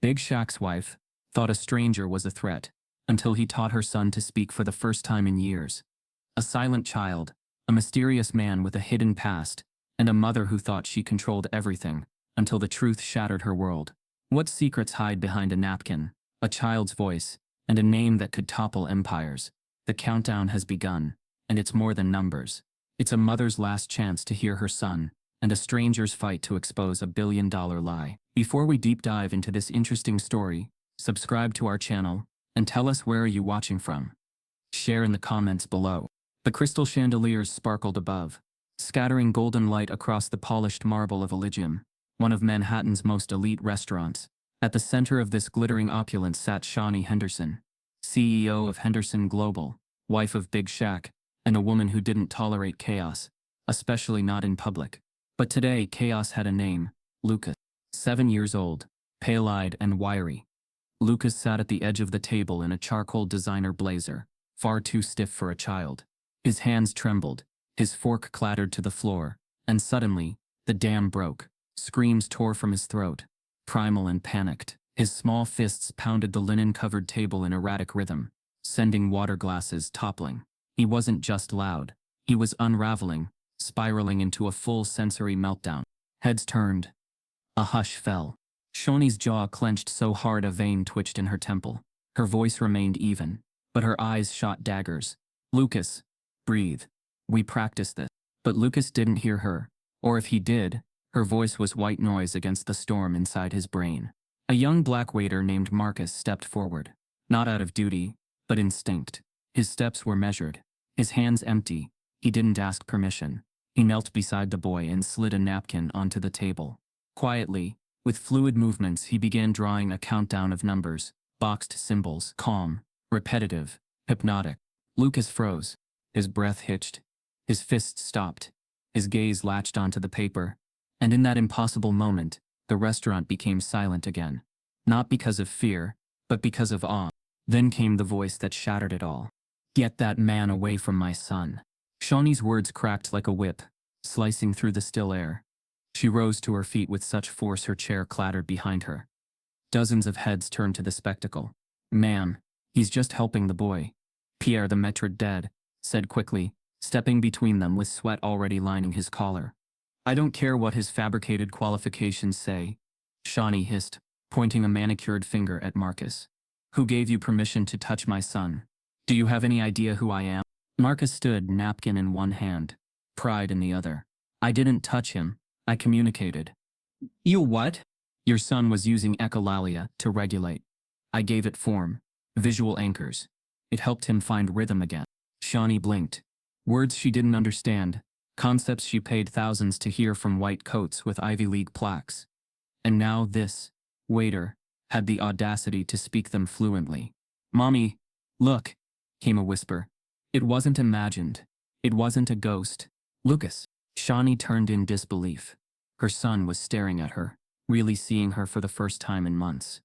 Big Shaq's wife thought a stranger was a threat until he taught her son to speak for the first time in years. A silent child, a mysterious man with a hidden past, and a mother who thought she controlled everything until the truth shattered her world. What secrets hide behind a napkin, a child's voice, and a name that could topple empires? The countdown has begun, and it's more than numbers. It's a mother's last chance to hear her son, and a stranger's fight to expose a billion-dollar lie. Before we deep dive into this interesting story, subscribe to our channel, and tell us where are you watching from. Share in the comments below. The crystal chandeliers sparkled above, scattering golden light across the polished marble of Elysium, one of Manhattan's most elite restaurants. At the center of this glittering opulence sat Shawnee Henderson, CEO of Henderson Global, wife of Big Shaq, and a woman who didn't tolerate chaos, especially not in public. But today, chaos had a name: Lucas. 7 years old, pale-eyed and wiry. Lucas sat at the edge of the table in a charcoal designer blazer, far too stiff for a child. His hands trembled, his fork clattered to the floor, and suddenly, the dam broke. Screams tore from his throat, primal and panicked. His small fists pounded the linen-covered table in erratic rhythm, sending water glasses toppling. He wasn't just loud, he was unraveling, spiraling into a full sensory meltdown. Heads turned. A hush fell. Shawnee's jaw clenched so hard a vein twitched in her temple. Her voice remained even, but her eyes shot daggers. "Lucas, breathe. We practiced this." But Lucas didn't hear her, or if he did, her voice was white noise against the storm inside his brain. A young black waiter named Marcus stepped forward, not out of duty, but instinct. His steps were measured, his hands empty. He didn't ask permission. He knelt beside the boy and slid a napkin onto the table. Quietly, with fluid movements, he began drawing a countdown of numbers, boxed symbols, calm, repetitive, hypnotic. Lucas froze. His breath hitched. His fists stopped. His gaze latched onto the paper. And in that impossible moment, the restaurant became silent again. Not because of fear, but because of awe. Then came the voice that shattered it all. "Get that man away from my son." Shawnee's words cracked like a whip, slicing through the still air. She rose to her feet with such force her chair clattered behind her. Dozens of heads turned to the spectacle. "Ma'am, he's just helping the boy." Pierre, the maître d' said quickly, stepping between them with sweat already lining his collar. "I don't care what his fabricated qualifications say," Shawnee hissed, pointing a manicured finger at Marcus. "Who gave you permission to touch my son? Do you have any idea who I am?" Marcus stood, napkin in one hand, pride in the other. "I didn't touch him. I communicated." "You what?" "Your son was using echolalia to regulate. I gave it form, visual anchors. It helped him find rhythm again." Shawnee blinked. Words she didn't understand, concepts she paid thousands to hear from white coats with Ivy League plaques. And now this waiter had the audacity to speak them fluently. "Mommy, look," came a whisper. It wasn't imagined. It wasn't a ghost. "Lucas." Shawnee turned in disbelief. Her son was staring at her, really seeing her for the first time in months.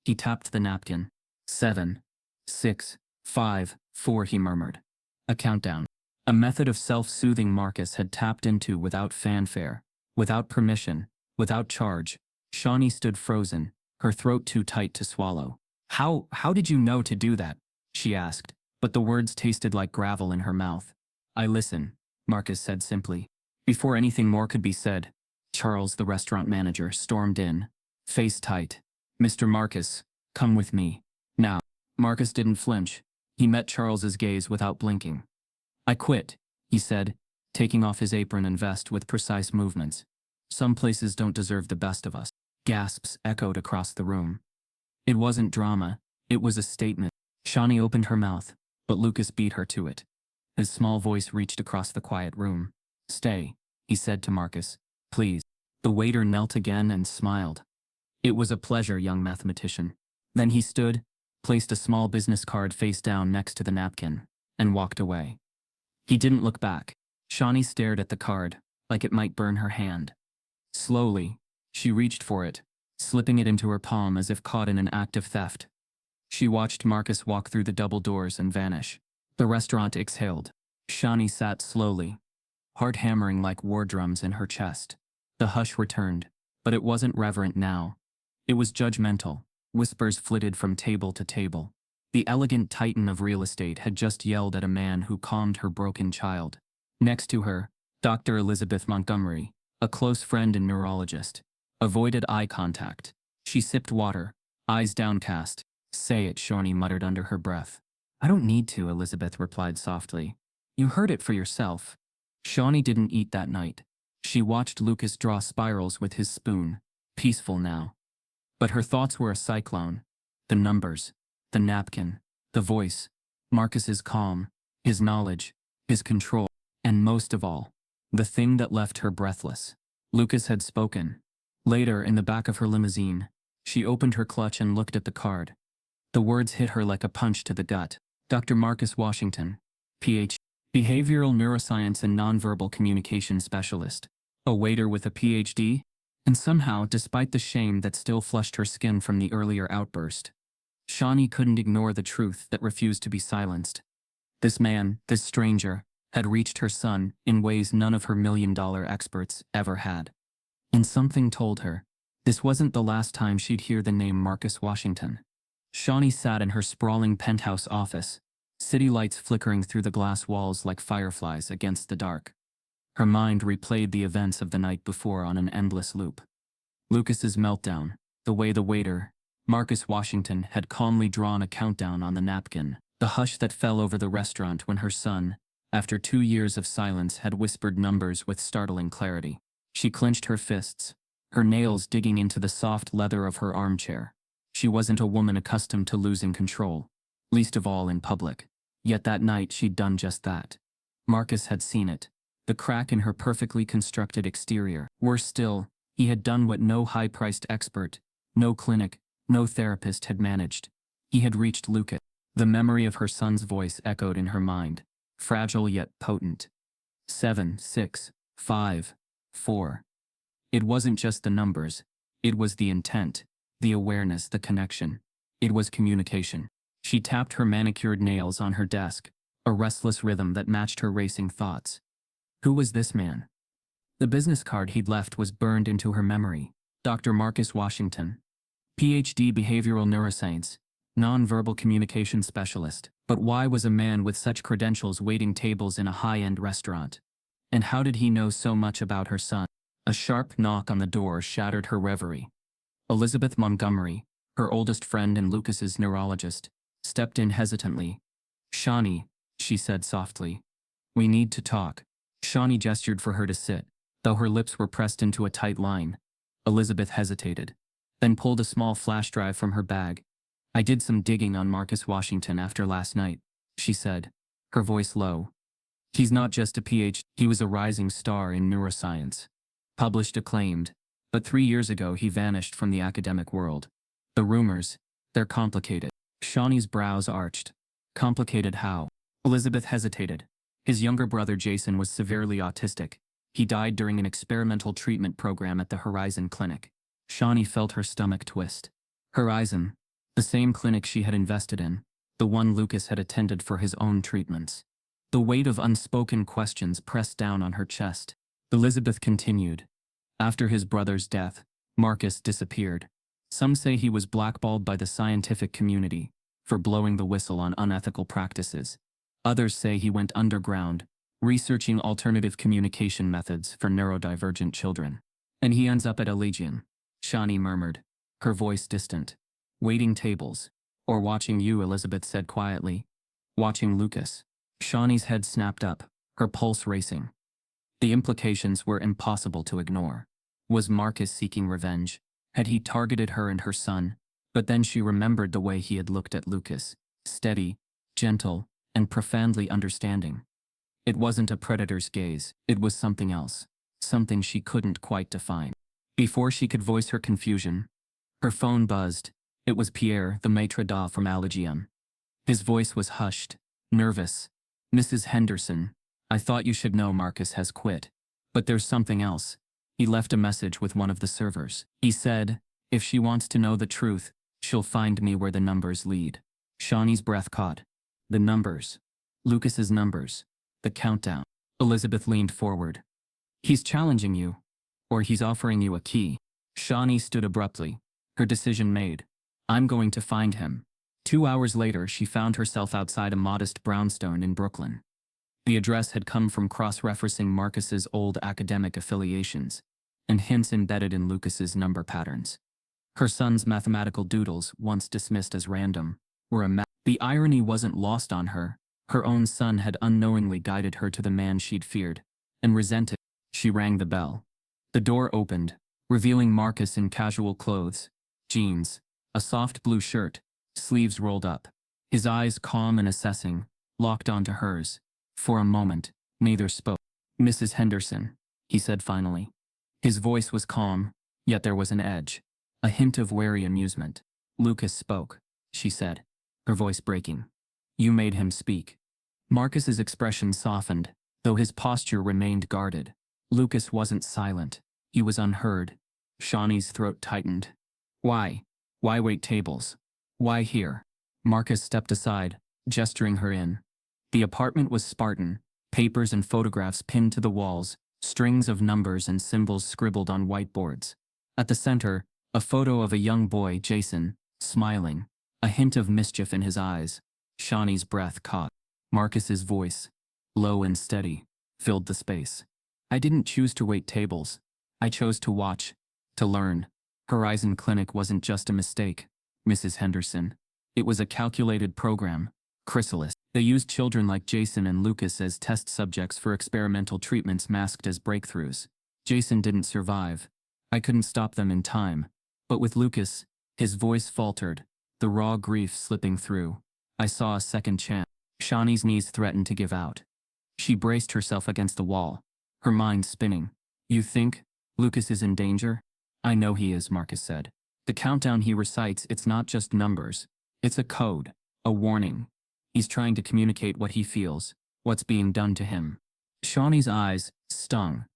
He tapped the napkin. 7, 6, 5, 4, he murmured. A countdown. A method of self-soothing Marcus had tapped into without fanfare, without permission, without charge. Shawnee stood frozen, her throat too tight to swallow. How did you know to do that?" she asked, but the words tasted like gravel in her mouth. "I listen," Marcus said simply. Before anything more could be said, Charles, the restaurant manager, stormed in, face tight. "Mr. Marcus, come with me. Now." Marcus didn't flinch. He met Charles's gaze without blinking. "I quit," he said, taking off his apron and vest with precise movements. "Some places don't deserve the best of us." Gasps echoed across the room. It wasn't drama, it was a statement. Shawnee opened her mouth, but Lucas beat her to it. His small voice reached across the quiet room. "Stay," he said to Marcus. "Please." The waiter knelt again and smiled. "It was a pleasure, young mathematician." Then he stood, placed a small business card face down next to the napkin, and walked away. He didn't look back. Shawnee stared at the card, like it might burn her hand. Slowly, she reached for it, slipping it into her palm as if caught in an act of theft. She watched Marcus walk through the double doors and vanish. The restaurant exhaled. Shawnee sat slowly, heart hammering like war drums in her chest. The hush returned, but it wasn't reverent now. It was judgmental. Whispers flitted from table to table. The elegant titan of real estate had just yelled at a man who calmed her broken child. Next to her, Dr. Elizabeth Montgomery, a close friend and neurologist, avoided eye contact. She sipped water, eyes downcast. "Say it," Shawnee muttered under her breath. "I don't need to," Elizabeth replied softly. "You heard it for yourself." Shawnee didn't eat that night. She watched Lucas draw spirals with his spoon, peaceful now. But her thoughts were a cyclone. The numbers, the napkin, the voice, Marcus's calm, his knowledge, his control, and most of all, the thing that left her breathless. Lucas had spoken. Later, in the back of her limousine, she opened her clutch and looked at the card. The words hit her like a punch to the gut. Dr. Marcus Washington, Ph.D. Behavioral Neuroscience and Nonverbal Communication Specialist. A waiter with a Ph.D.? And somehow, despite the shame that still flushed her skin from the earlier outburst, Shawnee couldn't ignore the truth that refused to be silenced. This man, this stranger, had reached her son in ways none of her million-dollar experts ever had. And something told her, this wasn't the last time she'd hear the name Marcus Washington. Shawnee sat in her sprawling penthouse office, city lights flickering through the glass walls like fireflies against the dark. Her mind replayed the events of the night before on an endless loop. Lucas's meltdown, the way the waiter, Marcus Washington, had calmly drawn a countdown on the napkin, the hush that fell over the restaurant when her son, after 2 years of silence, had whispered numbers with startling clarity. She clenched her fists, her nails digging into the soft leather of her armchair. She wasn't a woman accustomed to losing control, least of all in public. Yet that night she'd done just that. Marcus had seen it. The crack in her perfectly constructed exterior. Worse still, he had done what no high-priced expert, no clinic, no therapist had managed. He had reached Lucas. The memory of her son's voice echoed in her mind, fragile yet potent. 7, 6, 5, 4. It wasn't just the numbers. It was the intent, the awareness, the connection. It was communication. She tapped her manicured nails on her desk, a restless rhythm that matched her racing thoughts. Who was this man? The business card he'd left was burned into her memory. Dr. Marcus Washington, Ph.D. Behavioral Neuroscience, Nonverbal Communication Specialist. But why was a man with such credentials waiting tables in a high-end restaurant? And how did he know so much about her son? A sharp knock on the door shattered her reverie. Elizabeth Montgomery, her oldest friend and Lucas's neurologist, stepped in hesitantly. "Shawnee," she said softly. "We need to talk." Shawnee gestured for her to sit, though her lips were pressed into a tight line. Elizabeth hesitated, then pulled a small flash drive from her bag. "I did some digging on Marcus Washington after last night," she said, her voice low. "He's not just a PhD, he was a rising star in neuroscience. Published acclaimed, but 3 years ago he vanished from the academic world. The rumors, they're complicated." Shawnee's brows arched. Complicated how? Elizabeth hesitated. His younger brother Jason was severely autistic. He died during an experimental treatment program at the Horizon Clinic. Shawnee felt her stomach twist. Horizon, the same clinic she had invested in, the one Lucas had attended for his own treatments. The weight of unspoken questions pressed down on her chest. Elizabeth continued. After his brother's death, Marcus disappeared. Some say he was blackballed by the scientific community for blowing the whistle on unethical practices. Others say he went underground, researching alternative communication methods for neurodivergent children. "And he ends up at a Legion," Shawnee murmured, her voice distant. "Waiting tables. Or watching you," Elizabeth said quietly. "Watching Lucas." Shawnee's head snapped up, her pulse racing. The implications were impossible to ignore. Was Marcus seeking revenge? Had he targeted her and her son? But then she remembered the way he had looked at Lucas, steady, gentle, and profoundly understanding. It wasn't a predator's gaze, it was something else, something she couldn't quite define. Before she could voice her confusion, her phone buzzed. It was Pierre, the maitre d' from Allegium. His voice was hushed, nervous. "Mrs. Henderson, I thought you should know Marcus has quit. But there's something else." He left a message with one of the servers. He said, "If she wants to know the truth, she'll find me where the numbers lead." Shawnee's breath caught. The numbers. Lucas's numbers. The countdown. Elizabeth leaned forward. "He's challenging you. Or he's offering you a key." Shawnee stood abruptly, her decision made. I'm going to find him. 2 hours later, she found herself outside a modest brownstone in Brooklyn. The address had come from cross-referencing Marcus's old academic affiliations and hints embedded in Lucas's number patterns. Her son's mathematical doodles, once dismissed as random, were a The irony wasn't lost on her. Her own son had unknowingly guided her to the man she'd feared and resented. She rang the bell. The door opened, revealing Marcus in casual clothes, jeans, a soft blue shirt, sleeves rolled up. His eyes, calm and assessing, locked onto hers. For a moment, neither spoke. "Mrs. Henderson," he said finally. His voice was calm, yet there was an edge, a hint of wary amusement. "Lucas spoke," she said, her voice breaking. "You made him speak." Marcus's expression softened, though his posture remained guarded. Lucas wasn't silent. He was unheard. Shawnee's throat tightened. "Why? Why wait tables? Why here?" Marcus stepped aside, gesturing her in. The apartment was Spartan, papers and photographs pinned to the walls, strings of numbers and symbols scribbled on whiteboards. At the center, a photo of a young boy, Jason, smiling, a hint of mischief in his eyes. Shawnee's breath caught. Marcus's voice, low and steady, filled the space. "I didn't choose to wait tables. I chose to watch, to learn. Horizon Clinic wasn't just a mistake, Mrs. Henderson. It was a calculated program, chrysalis. They used children like Jason and Lucas as test subjects for experimental treatments masked as breakthroughs. Jason didn't survive. I couldn't stop them in time. But with Lucas," his voice faltered, the raw grief slipping through, "I saw a second chance." Shawnee's knees threatened to give out. She braced herself against the wall, her mind spinning. "You think Lucas is in danger?" "I know he is," Marcus said. "The countdown he recites, it's not just numbers. It's a code, a warning. He's trying to communicate what he feels, what's being done to him." Shawnee's eyes stung.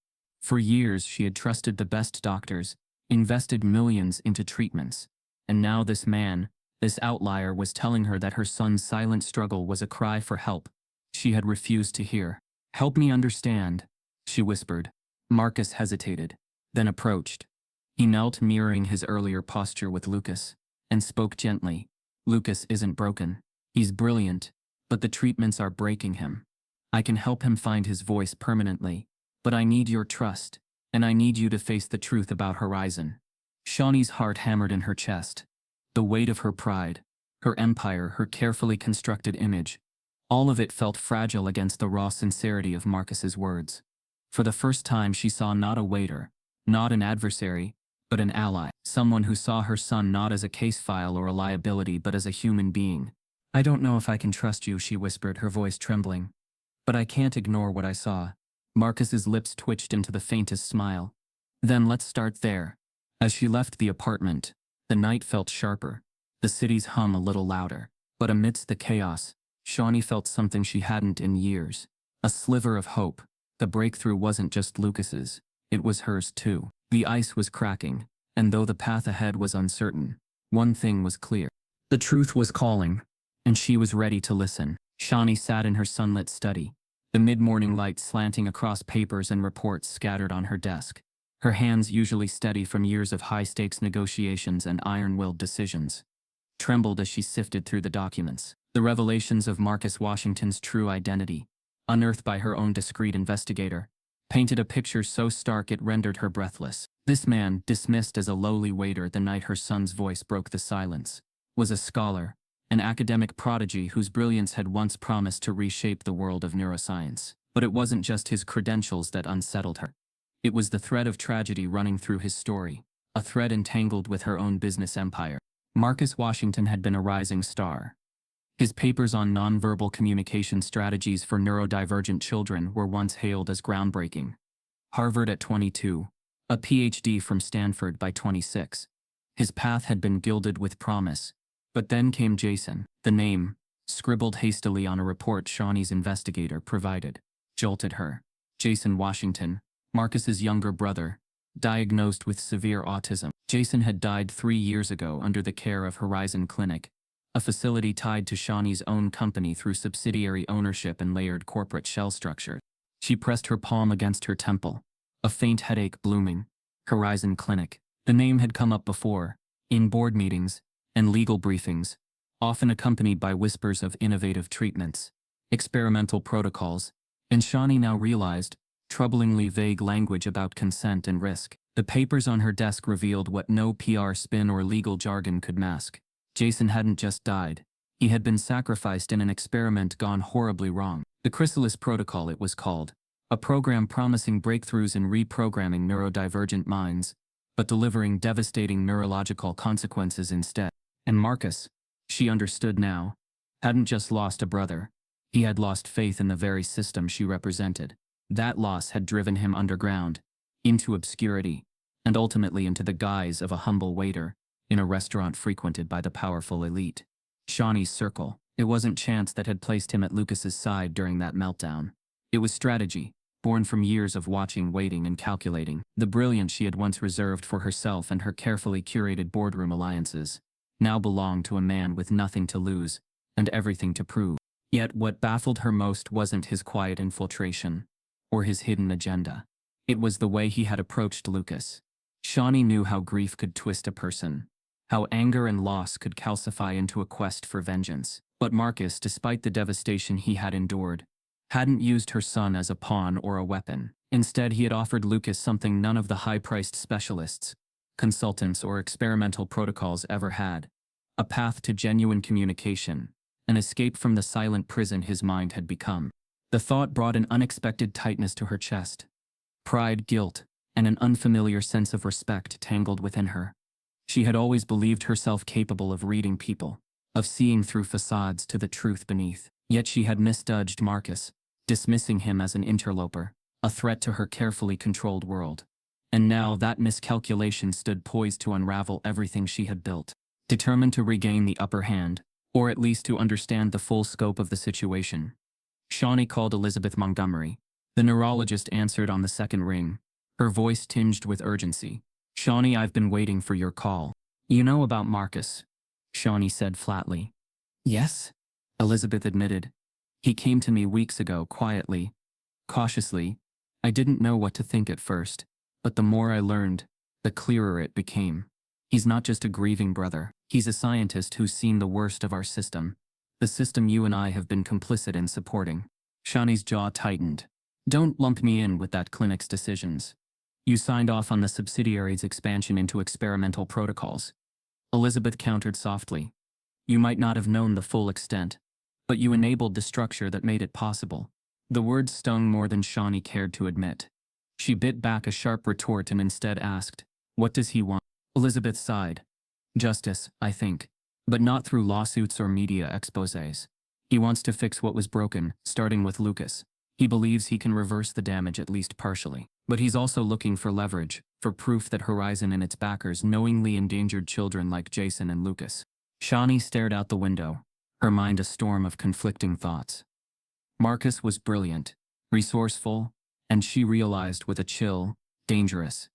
For years she had trusted the best doctors, invested millions into treatments. And now this man, this outlier, was telling her that her son's silent struggle was a cry for help she had refused to hear. "Help me understand," she whispered. Marcus hesitated, then approached. He knelt, mirroring his earlier posture with Lucas, and spoke gently. "Lucas isn't broken. He's brilliant, but the treatments are breaking him. I can help him find his voice permanently, but I need your trust, and I need you to face the truth about Horizon." Shawnee's heart hammered in her chest. The weight of her pride, her empire, her carefully constructed image, all of it felt fragile against the raw sincerity of Marcus's words. For the first time she saw not a waiter, not an adversary, but an ally, someone who saw her son not as a case file or a liability but as a human being. "I don't know if I can trust you," she whispered, her voice trembling. "But I can't ignore what I saw." Marcus's lips twitched into the faintest smile. "Then let's start there." As she left the apartment, the night felt sharper, the city's hum a little louder. But amidst the chaos, Shawnee felt something she hadn't in years. A sliver of hope. The breakthrough wasn't just Lucas's, it was hers too. The ice was cracking, and though the path ahead was uncertain, one thing was clear. The truth was calling, and she was ready to listen. Shawnee sat in her sunlit study, the mid-morning light slanting across papers and reports scattered on her desk. Her hands, usually steady from years of high-stakes negotiations and iron-willed decisions, trembled as she sifted through the documents. The revelations of Marcus Washington's true identity, unearthed by her own discreet investigator, painted a picture so stark it rendered her breathless. This man, dismissed as a lowly waiter the night her son's voice broke the silence, was a scholar, an academic prodigy whose brilliance had once promised to reshape the world of neuroscience. But it wasn't just his credentials that unsettled her. It was the thread of tragedy running through his story, a thread entangled with her own business empire. Marcus Washington had been a rising star. His papers on nonverbal communication strategies for neurodivergent children were once hailed as groundbreaking. Harvard at 22, a Ph.D. from Stanford by 26. His path had been gilded with promise. But then came Jason. The name, scribbled hastily on a report Shawnee's investigator provided, jolted her. Jason Washington, Marcus's younger brother, diagnosed with severe autism. Jason had died 3 years ago under the care of Horizon Clinic, a facility tied to Shawnee's own company through subsidiary ownership and layered corporate shell structure. She pressed her palm against her temple, a faint headache blooming. Horizon Clinic. The name had come up before, in board meetings, and legal briefings, often accompanied by whispers of innovative treatments, experimental protocols, and Shawnee now realized, troublingly vague language about consent and risk. The papers on her desk revealed what no PR spin or legal jargon could mask. Jason hadn't just died. He had been sacrificed in an experiment gone horribly wrong. The Chrysalis Protocol, it was called, a program promising breakthroughs in reprogramming neurodivergent minds, but delivering devastating neurological consequences instead. And Marcus, she understood now, hadn't just lost a brother. He had lost faith in the very system she represented. That loss had driven him underground, into obscurity, and ultimately into the guise of a humble waiter in a restaurant frequented by the powerful elite. Shawnee's circle. It wasn't chance that had placed him at Lucas's side during that meltdown. It was strategy, born from years of watching, waiting, and calculating. The brilliance she had once reserved for herself and her carefully curated boardroom alliances now belonged to a man with nothing to lose and everything to prove. Yet what baffled her most wasn't his quiet infiltration or his hidden agenda. It was the way he had approached Lucas. Shawnee knew how grief could twist a person, how anger and loss could calcify into a quest for vengeance. But Marcus, despite the devastation he had endured, hadn't used her son as a pawn or a weapon. Instead, he had offered Lucas something none of the high-priced specialists, consultants, or experimental protocols ever had: a path to genuine communication, an escape from the silent prison his mind had become. The thought brought an unexpected tightness to her chest. Pride, guilt, and an unfamiliar sense of respect tangled within her. She had always believed herself capable of reading people, of seeing through facades to the truth beneath. Yet she had misjudged Marcus, dismissing him as an interloper, a threat to her carefully controlled world. And now that miscalculation stood poised to unravel everything she had built. Determined to regain the upper hand, or at least to understand the full scope of the situation, Shawnee called Elizabeth Montgomery. The neurologist answered on the second ring, her voice tinged with urgency. "Shawnee, I've been waiting for your call." "You know about Marcus?" Shawnee said flatly. "Yes," Elizabeth admitted. "He came to me weeks ago, quietly, cautiously. I didn't know what to think at first, but the more I learned, the clearer it became. He's not just a grieving brother. He's a scientist who's seen the worst of our system. The system you and I have been complicit in supporting." Shawnee's jaw tightened. "Don't lump me in with that clinic's decisions. You signed off on the subsidiary's expansion into experimental protocols." Elizabeth countered softly. "You might not have known the full extent, but you enabled the structure that made it possible." The words stung more than Shawnee cared to admit. She bit back a sharp retort and instead asked, "What does he want?" Elizabeth sighed. "Justice, I think. But not through lawsuits or media exposés. He wants to fix what was broken, starting with Lucas. He believes he can reverse the damage at least partially. But he's also looking for leverage, for proof that Horizon and its backers knowingly endangered children like Jason and Lucas." Shawnee stared out the window, her mind a storm of conflicting thoughts. Marcus was brilliant, resourceful, and she realized with a chill, dangerous.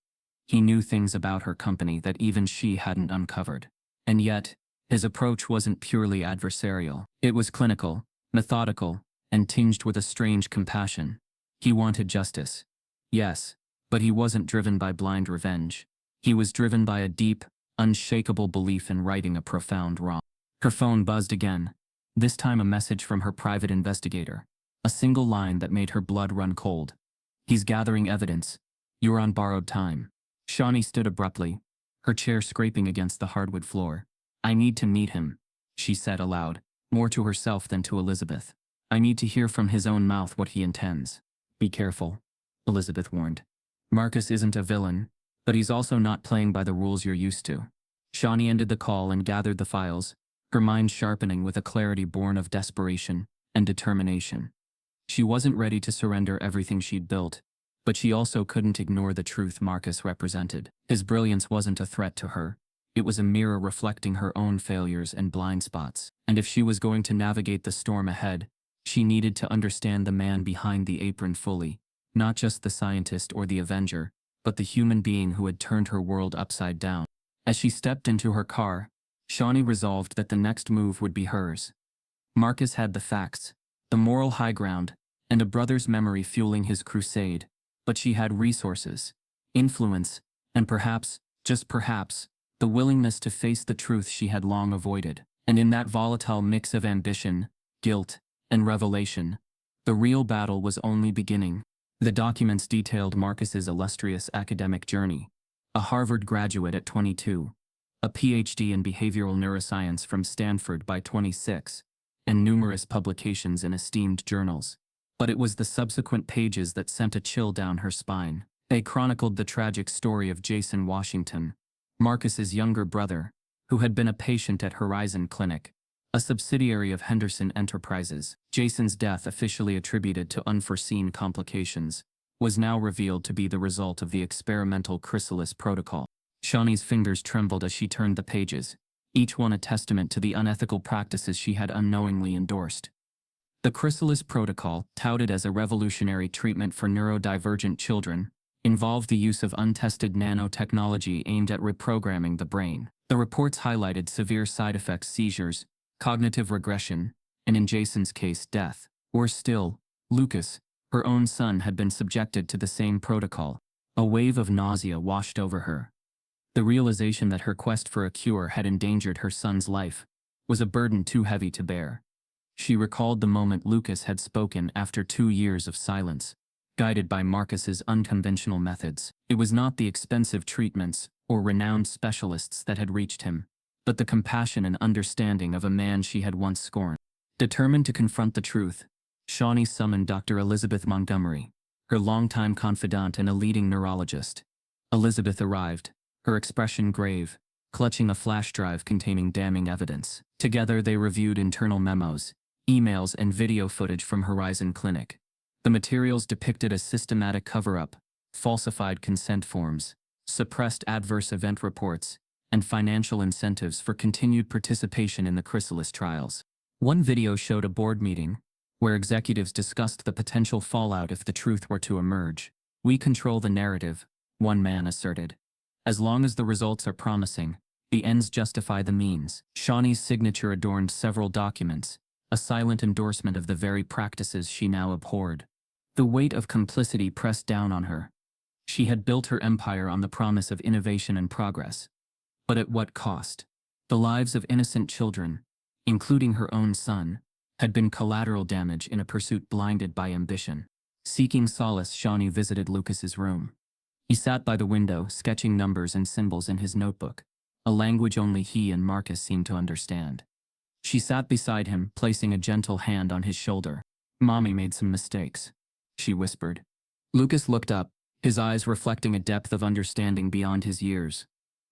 He knew things about her company that even she hadn't uncovered. And yet, his approach wasn't purely adversarial. It was clinical, methodical, and tinged with a strange compassion. He wanted justice. Yes, but he wasn't driven by blind revenge. He was driven by a deep, unshakable belief in righting a profound wrong. Her phone buzzed again, this time a message from her private investigator. A single line that made her blood run cold. "He's gathering evidence. You're on borrowed time." Shawnee stood abruptly, her chair scraping against the hardwood floor. "I need to meet him," she said aloud, more to herself than to Elizabeth. "I need to hear from his own mouth what he intends." "Be careful," Elizabeth warned. "Marcus isn't a villain, but he's also not playing by the rules you're used to." Shawnee ended the call and gathered the files, her mind sharpening with a clarity born of desperation and determination. She wasn't ready to surrender everything she'd built, but she also couldn't ignore the truth Marcus represented. His brilliance wasn't a threat to her. It was a mirror reflecting her own failures and blind spots. And if she was going to navigate the storm ahead, she needed to understand the man behind the apron fully, not just the scientist or the Avenger, but the human being who had turned her world upside down. As she stepped into her car, Shawnee resolved that the next move would be hers. Marcus had the facts, the moral high ground, and a brother's memory fueling his crusade, but she had resources, influence, and perhaps, just perhaps, the willingness to face the truth she had long avoided. And in that volatile mix of ambition, guilt, and revelation, the real battle was only beginning. The documents detailed Marcus's illustrious academic journey: a Harvard graduate at 22, a Ph.D. in behavioral neuroscience from Stanford by 26, and numerous publications in esteemed journals. But it was the subsequent pages that sent a chill down her spine. They chronicled the tragic story of Jason Washington, Marcus's younger brother, who had been a patient at Horizon Clinic, a subsidiary of Henderson Enterprises. Jason's death, officially attributed to unforeseen complications, was now revealed to be the result of the experimental chrysalis protocol. Shawnee's fingers trembled as she turned the pages, each one a testament to the unethical practices she had unknowingly endorsed. The chrysalis protocol, touted as a revolutionary treatment for neurodivergent children, involved the use of untested nanotechnology aimed at reprogramming the brain. The reports highlighted severe side effects: seizures, cognitive regression, and in Jason's case, death. Worse still, Lucas, her own son, had been subjected to the same protocol. A wave of nausea washed over her. The realization that her quest for a cure had endangered her son's life was a burden too heavy to bear. She recalled the moment Lucas had spoken after 2 years of silence, guided by Marcus's unconventional methods. It was not the expensive treatments or renowned specialists that had reached him, but the compassion and understanding of a man she had once scorned. Determined to confront the truth, Shawnee summoned Dr. Elizabeth Montgomery, her longtime confidant and a leading neurologist. Elizabeth arrived, her expression grave, clutching a flash drive containing damning evidence. Together they reviewed internal memos, emails, and video footage from Horizon Clinic. The materials depicted a systematic cover-up, falsified consent forms, suppressed adverse event reports, and financial incentives for continued participation in the chrysalis trials. One video showed a board meeting, where executives discussed the potential fallout if the truth were to emerge. "We control the narrative," one man asserted. "As long as the results are promising, the ends justify the means." Shawnee's signature adorned several documents, a silent endorsement of the very practices she now abhorred. The weight of complicity pressed down on her. She had built her empire on the promise of innovation and progress. But at what cost? The lives of innocent children, including her own son, had been collateral damage in a pursuit blinded by ambition. Seeking solace, Shawnee visited Lucas's room. He sat by the window, sketching numbers and symbols in his notebook, a language only he and Marcus seemed to understand. She sat beside him, placing a gentle hand on his shoulder. "Mommy made some mistakes," she whispered. Lucas looked up, his eyes reflecting a depth of understanding beyond his years.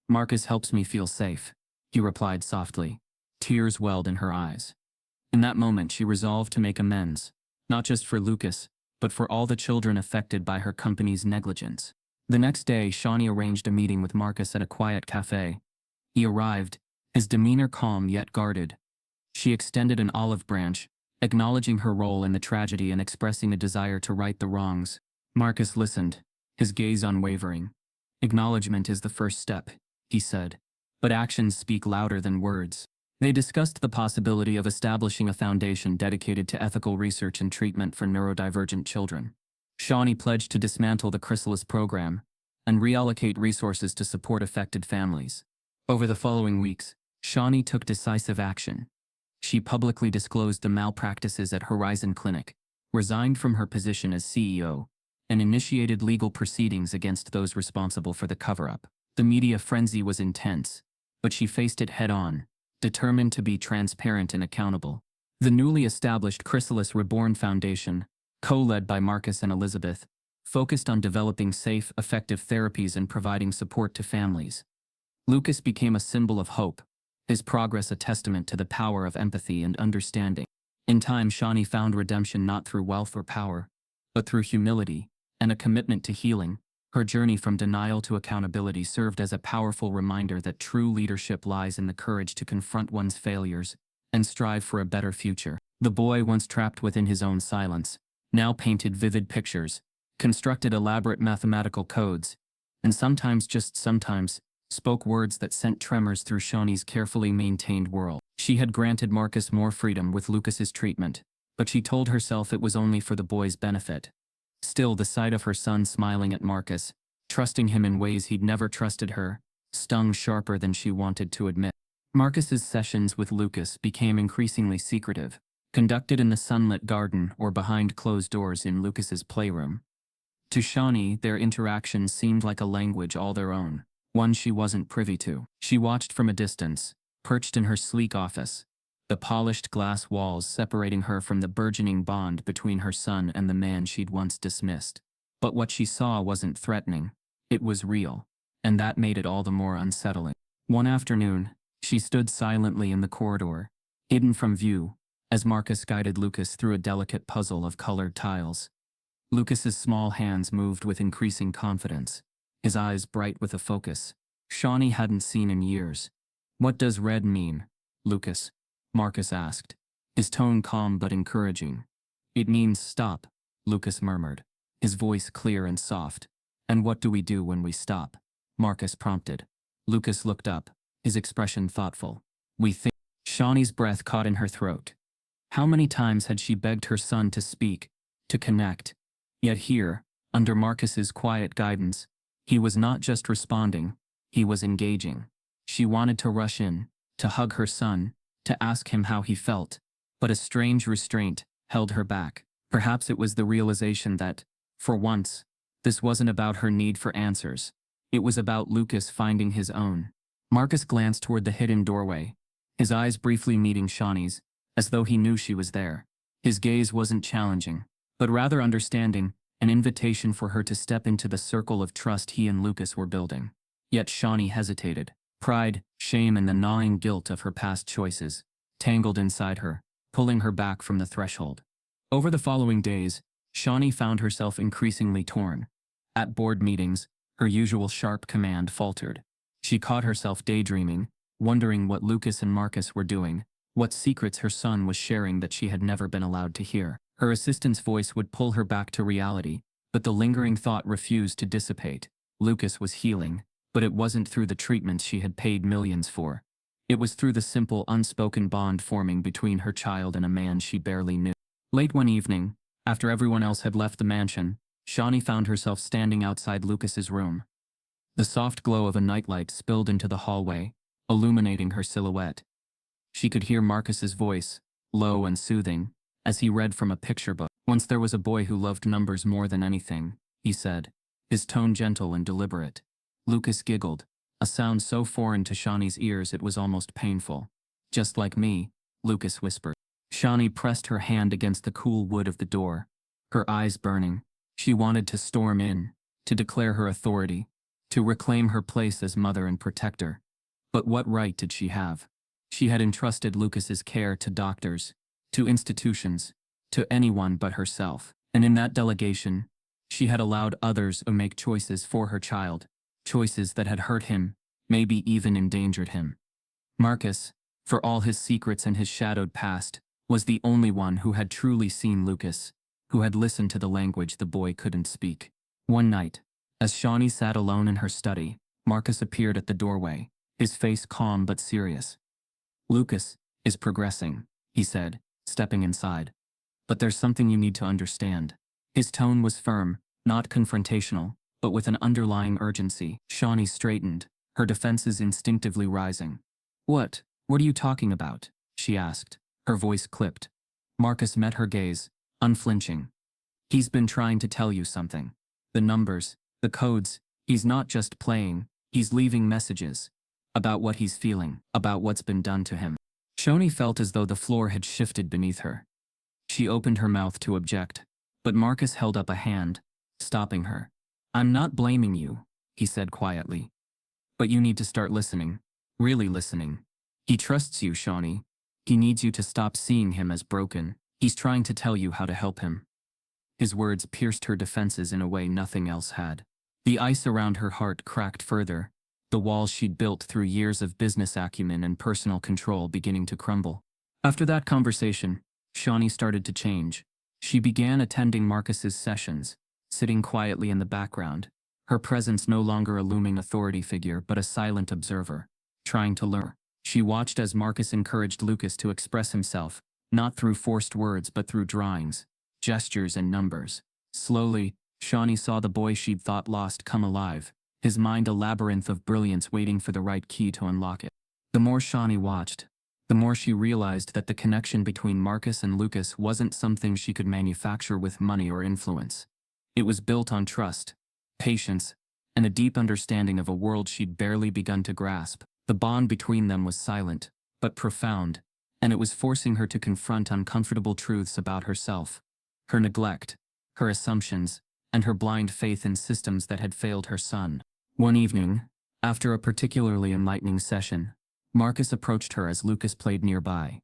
"Marcus helps me feel safe," he replied softly. Tears welled in her eyes. In that moment she resolved to make amends, not just for Lucas, but for all the children affected by her company's negligence. The next day, Shawnee arranged a meeting with Marcus at a quiet cafe. He arrived, his demeanor calm yet guarded. She extended an olive branch, acknowledging her role in the tragedy and expressing a desire to right the wrongs. Marcus listened, his gaze unwavering. "Acknowledgement is the first step," he said, "but actions speak louder than words." They discussed the possibility of establishing a foundation dedicated to ethical research and treatment for neurodivergent children. Shawnee pledged to dismantle the chrysalis program and reallocate resources to support affected families. Over the following weeks, Shawnee took decisive action. She publicly disclosed the malpractices at Horizon Clinic, resigned from her position as CEO, and initiated legal proceedings against those responsible for the cover-up. The media frenzy was intense, but she faced it head-on, determined to be transparent and accountable. The newly established Chrysalis Reborn Foundation, co-led by Marcus and Elizabeth, focused on developing safe, effective therapies and providing support to families. Lucas became a symbol of hope, his progress a testament to the power of empathy and understanding. In time, Shawnee found redemption not through wealth or power, but through humility and a commitment to healing. Her journey from denial to accountability served as a powerful reminder that true leadership lies in the courage to confront one's failures and strive for a better future. The boy, once trapped within his own silence, now painted vivid pictures, constructed elaborate mathematical codes, and sometimes, just sometimes, spoke words that sent tremors through Shawnee's carefully maintained world. She had granted Marcus more freedom with Lucas's treatment, but she told herself it was only for the boy's benefit. Still, the sight of her son smiling at Marcus, trusting him in ways he'd never trusted her, stung sharper than she wanted to admit. Marcus's sessions with Lucas became increasingly secretive, conducted in the sunlit garden or behind closed doors in Lucas's playroom. To Shawnee, their interactions seemed like a language all their own, one she wasn't privy to. She watched from a distance, perched in her sleek office, the polished glass walls separating her from the burgeoning bond between her son and the man she'd once dismissed. But what she saw wasn't threatening. It was real, and that made it all the more unsettling. One afternoon, she stood silently in the corridor, hidden from view, as Marcus guided Lucas through a delicate puzzle of colored tiles. Lucas's small hands moved with increasing confidence, his eyes bright with a focus Shawnee hadn't seen in years. "What does red mean, Lucas?" Marcus asked, his tone calm but encouraging. "It means stop," Lucas murmured, his voice clear and soft. "And what do we do when we stop?" Marcus prompted. Lucas looked up, his expression thoughtful. "We think." Shawnee's breath caught in her throat. How many times had she begged her son to speak, to connect? Yet here, under Marcus's quiet guidance, he was not just responding, he was engaging. She wanted to rush in, to hug her son, to ask him how he felt, but a strange restraint held her back. Perhaps it was the realization that, for once, this wasn't about her need for answers. It was about Lucas finding his own. Marcus glanced toward the hidden doorway, his eyes briefly meeting Shawnee's, as though he knew she was there. His gaze wasn't challenging, but rather understanding, an invitation for her to step into the circle of trust he and Lucas were building. Yet Shawnee hesitated. Pride, shame, and the gnawing guilt of her past choices tangled inside her, pulling her back from the threshold. Over the following days, Shawnee found herself increasingly torn. At board meetings, her usual sharp command faltered. She caught herself daydreaming, wondering what Lucas and Marcus were doing, what secrets her son was sharing that she had never been allowed to hear. Her assistant's voice would pull her back to reality, but the lingering thought refused to dissipate. Lucas was healing, but it wasn't through the treatments she had paid millions for. It was through the simple, unspoken bond forming between her child and a man she barely knew. Late one evening, after everyone else had left the mansion, Shawnee found herself standing outside Lucas's room. The soft glow of a nightlight spilled into the hallway, illuminating her silhouette. She could hear Marcus's voice, low and soothing, as he read from a picture book. "Once there was a boy who loved numbers more than anything," he said, his tone gentle and deliberate. Lucas giggled, a sound so foreign to Shawnee's ears it was almost painful. "Just like me," Lucas whispered. Shawnee pressed her hand against the cool wood of the door, her eyes burning. She wanted to storm in, to declare her authority, to reclaim her place as mother and protector. But what right did she have? She had entrusted Lucas's care to doctors, to institutions, to anyone but herself. And in that delegation, she had allowed others to make choices for her child, choices that had hurt him, maybe even endangered him. Marcus, for all his secrets and his shadowed past, was the only one who had truly seen Lucas, who had listened to the language the boy couldn't speak. One night, as Shawnee sat alone in her study, Marcus appeared at the doorway, his face calm but serious. "Lucas is progressing," he said, stepping inside. "But there's something you need to understand." His tone was firm, not confrontational, but with an underlying urgency. Shawnee straightened, her defenses instinctively rising. What are you talking about?" she asked, her voice clipped. Marcus met her gaze, unflinching. "He's been trying to tell you something. The numbers, the codes, he's not just playing, he's leaving messages. About what he's feeling, about what's been done to him." Shawnee felt as though the floor had shifted beneath her. She opened her mouth to object, but Marcus held up a hand, stopping her. "I'm not blaming you," he said quietly. "But you need to start listening, really listening. He trusts you, Shawnee. He needs you to stop seeing him as broken. He's trying to tell you how to help him." His words pierced her defenses in a way nothing else had. The ice around her heart cracked further, the walls she'd built through years of business acumen and personal control beginning to crumble. After that conversation, Shawnee started to change. She began attending Marcus's sessions, sitting quietly in the background, her presence no longer a looming authority figure but a silent observer, trying to learn. She watched as Marcus encouraged Lucas to express himself, not through forced words but through drawings, gestures, and numbers. Slowly, Shawnee saw the boy she'd thought lost come alive, his mind a labyrinth of brilliance waiting for the right key to unlock it. The more Shawnee watched, the more she realized that the connection between Marcus and Lucas wasn't something she could manufacture with money or influence. It was built on trust, patience, and a deep understanding of a world she'd barely begun to grasp. The bond between them was silent, but profound, and it was forcing her to confront uncomfortable truths about herself, her neglect, her assumptions, and her blind faith in systems that had failed her son. One evening, after a particularly enlightening session, Marcus approached her as Lucas played nearby.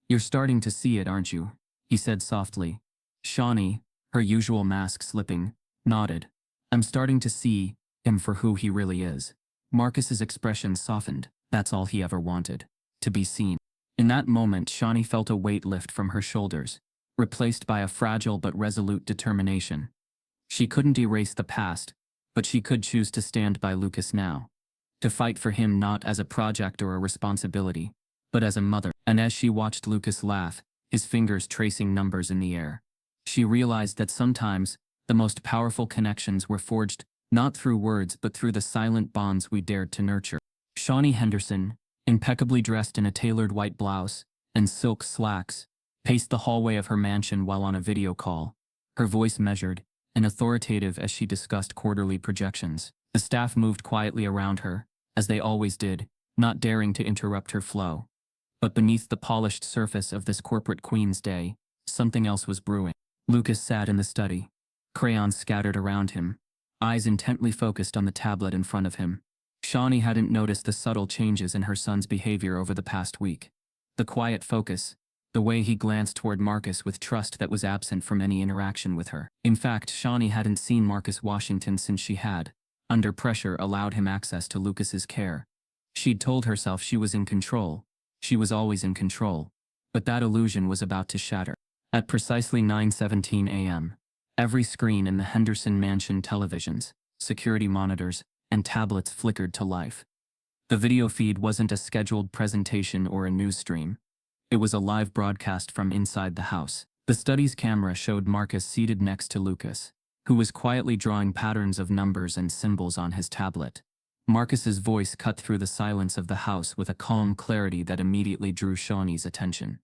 "You're starting to see it, aren't you?" he said softly. Shawnee, her usual mask slipping, nodded. "I'm starting to see him for who he really is." Marcus's expression softened. That's all he ever wanted, to be seen. In that moment, Shawnee felt a weight lift from her shoulders, replaced by a fragile but resolute determination. She couldn't erase the past, but she could choose to stand by Lucas now, to fight for him not as a project or a responsibility, but as a mother. And as she watched Lucas laugh, his fingers tracing numbers in the air, she realized that sometimes the most powerful connections were forged not through words but through the silent bonds we dared to nurture. Shawnee Henderson, impeccably dressed in a tailored white blouse and silk slacks, paced the hallway of her mansion while on a video call, her voice measured and authoritative as she discussed quarterly projections. The staff moved quietly around her, as they always did, not daring to interrupt her flow. But beneath the polished surface of this corporate queen's day, something else was brewing. Lucas sat in the study, crayons scattered around him, eyes intently focused on the tablet in front of him. Shawnee hadn't noticed the subtle changes in her son's behavior over the past week. The quiet focus, the way he glanced toward Marcus with trust that was absent from any interaction with her. In fact, Shawnee hadn't seen Marcus Washington since she had, under pressure, allowed him access to Lucas's care. She'd told herself she was in control. She was always in control. But that illusion was about to shatter. At precisely 9:17 a.m., every screen in the Henderson mansion, televisions, security monitors, and tablets flickered to life. The video feed wasn't a scheduled presentation or a news stream. It was a live broadcast from inside the house. The study's camera showed Marcus seated next to Lucas, who was quietly drawing patterns of numbers and symbols on his tablet. Marcus's voice cut through the silence of the house with a calm clarity that immediately drew Shawnee's attention.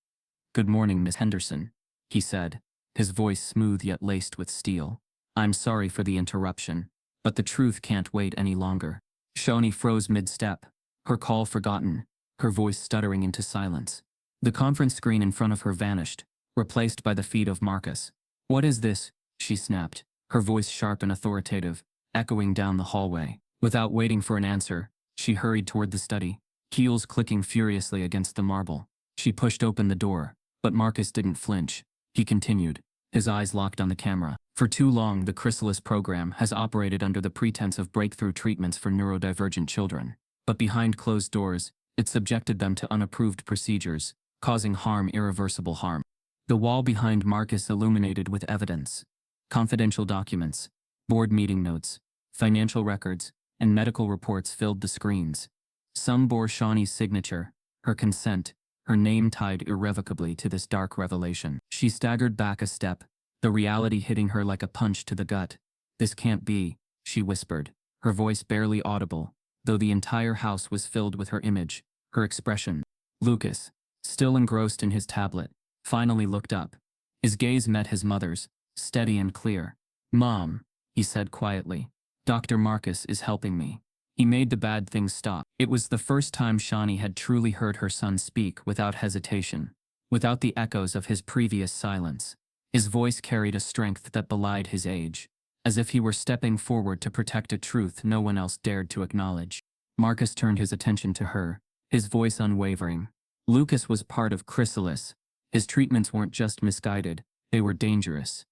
"Good morning, Miss Henderson," he said, his voice smooth yet laced with steel. "I'm sorry for the interruption, but the truth can't wait any longer." Shawnee froze mid-step, her call forgotten, her voice stuttering into silence. The conference screen in front of her vanished, replaced by the feed of Marcus. "What is this?" she snapped, her voice sharp and authoritative, echoing down the hallway. Without waiting for an answer, she hurried toward the study, heels clicking furiously against the marble. She pushed open the door, but Marcus didn't flinch. He continued, his eyes locked on the camera. "For too long, the Chrysalis program has operated under the pretense of breakthrough treatments for neurodivergent children. But behind closed doors, it subjected them to unapproved procedures, causing harm, irreversible harm." The wall behind Marcus illuminated with evidence. Confidential documents, board meeting notes, financial records, and medical reports filled the screens. Some bore Shawnee's signature, her consent, her name tied irrevocably to this dark revelation. She staggered back a step, the reality hitting her like a punch to the gut. "This can't be," she whispered, her voice barely audible, though the entire house was filled with her image, her expression. Lucas, still engrossed in his tablet, finally looked up. His gaze met his mother's, steady and clear. "Mom," he said quietly, "Dr. Marcus is helping me. He made the bad things stop." It was the first time Shawnee had truly heard her son speak without hesitation, without the echoes of his previous silence. His voice carried a strength that belied his age, as if he were stepping forward to protect a truth no one else dared to acknowledge. Marcus turned his attention to her, his voice unwavering. Lucas was part of Chrysalis. His treatments weren't just misguided, they were dangerous.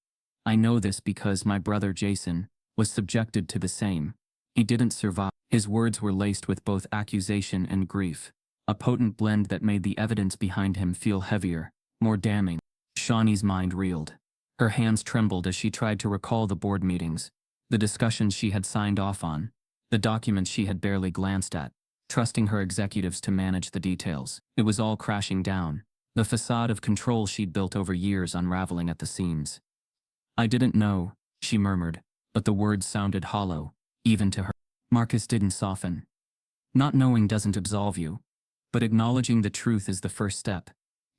"I know this because my brother Jason was subjected to the same. He didn't survive." His words were laced with both accusation and grief, a potent blend that made the evidence behind him feel heavier, more damning. Shawnee's mind reeled. Her hands trembled as she tried to recall the board meetings, the discussions she had signed off on, the documents she had barely glanced at, trusting her executives to manage the details. It was all crashing down, the facade of control she'd built over years unraveling at the seams. "I didn't know," she murmured, but the words sounded hollow, even to her. Marcus didn't soften. Not knowing doesn't absolve you, but acknowledging the truth is the first step.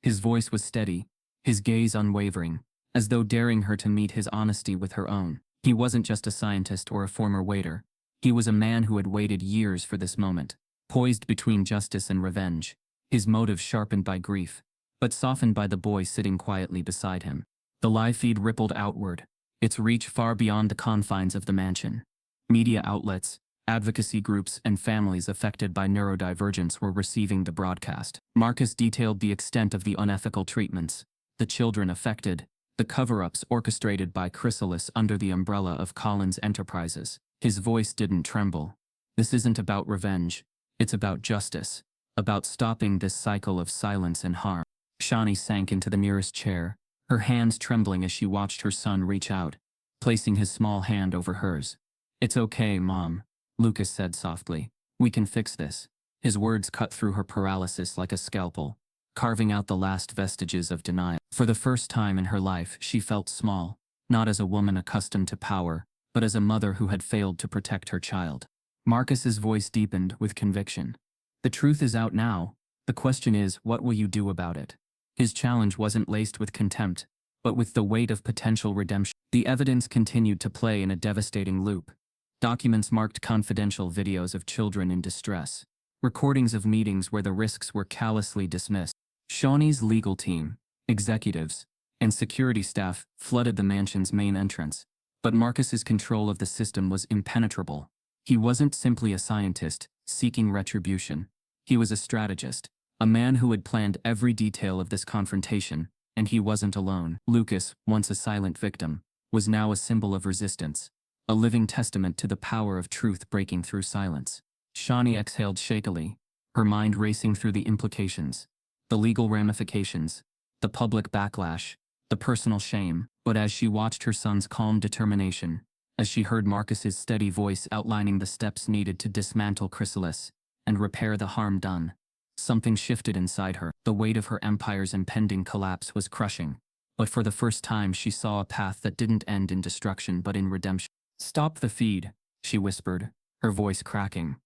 His voice was steady, his gaze unwavering, as though daring her to meet his honesty with her own. He wasn't just a scientist or a former waiter. He was a man who had waited years for this moment, poised between justice and revenge, his motives sharpened by grief, but softened by the boy sitting quietly beside him. The live feed rippled outward, its reach far beyond the confines of the mansion. Media outlets, advocacy groups, and families affected by neurodivergence were receiving the broadcast. Marcus detailed the extent of the unethical treatments, the children affected, the cover-ups orchestrated by Chrysalis under the umbrella of Collins Enterprises. His voice didn't tremble. This isn't about revenge. It's about justice. About stopping this cycle of silence and harm. Shawnee sank into the nearest chair, her hands trembling as she watched her son reach out, placing his small hand over hers. "It's okay, Mom," Lucas said softly. "We can fix this." His words cut through her paralysis like a scalpel, carving out the last vestiges of denial. For the first time in her life, she felt small, not as a woman accustomed to power, but as a mother who had failed to protect her child. Marcus's voice deepened with conviction. "The truth is out now. The question is, what will you do about it?" His challenge wasn't laced with contempt, but with the weight of potential redemption. The evidence continued to play in a devastating loop. Documents marked confidential videos of children in distress, recordings of meetings where the risks were callously dismissed. Shawnee's legal team, executives, and security staff flooded the mansion's main entrance, but Marcus's control of the system was impenetrable. He wasn't simply a scientist seeking retribution. He was a strategist, a man who had planned every detail of this confrontation, and he wasn't alone. Lucas, once a silent victim, was now a symbol of resistance, a living testament to the power of truth breaking through silence. Shawnee exhaled shakily, her mind racing through the implications, the legal ramifications, the public backlash, the personal shame. But as she watched her son's calm determination, as she heard Marcus's steady voice outlining the steps needed to dismantle Chrysalis and repair the harm done, something shifted inside her. The weight of her empire's impending collapse was crushing, but for the first time she saw a path that didn't end in destruction but in redemption. "Stop the feed," she whispered, her voice cracking.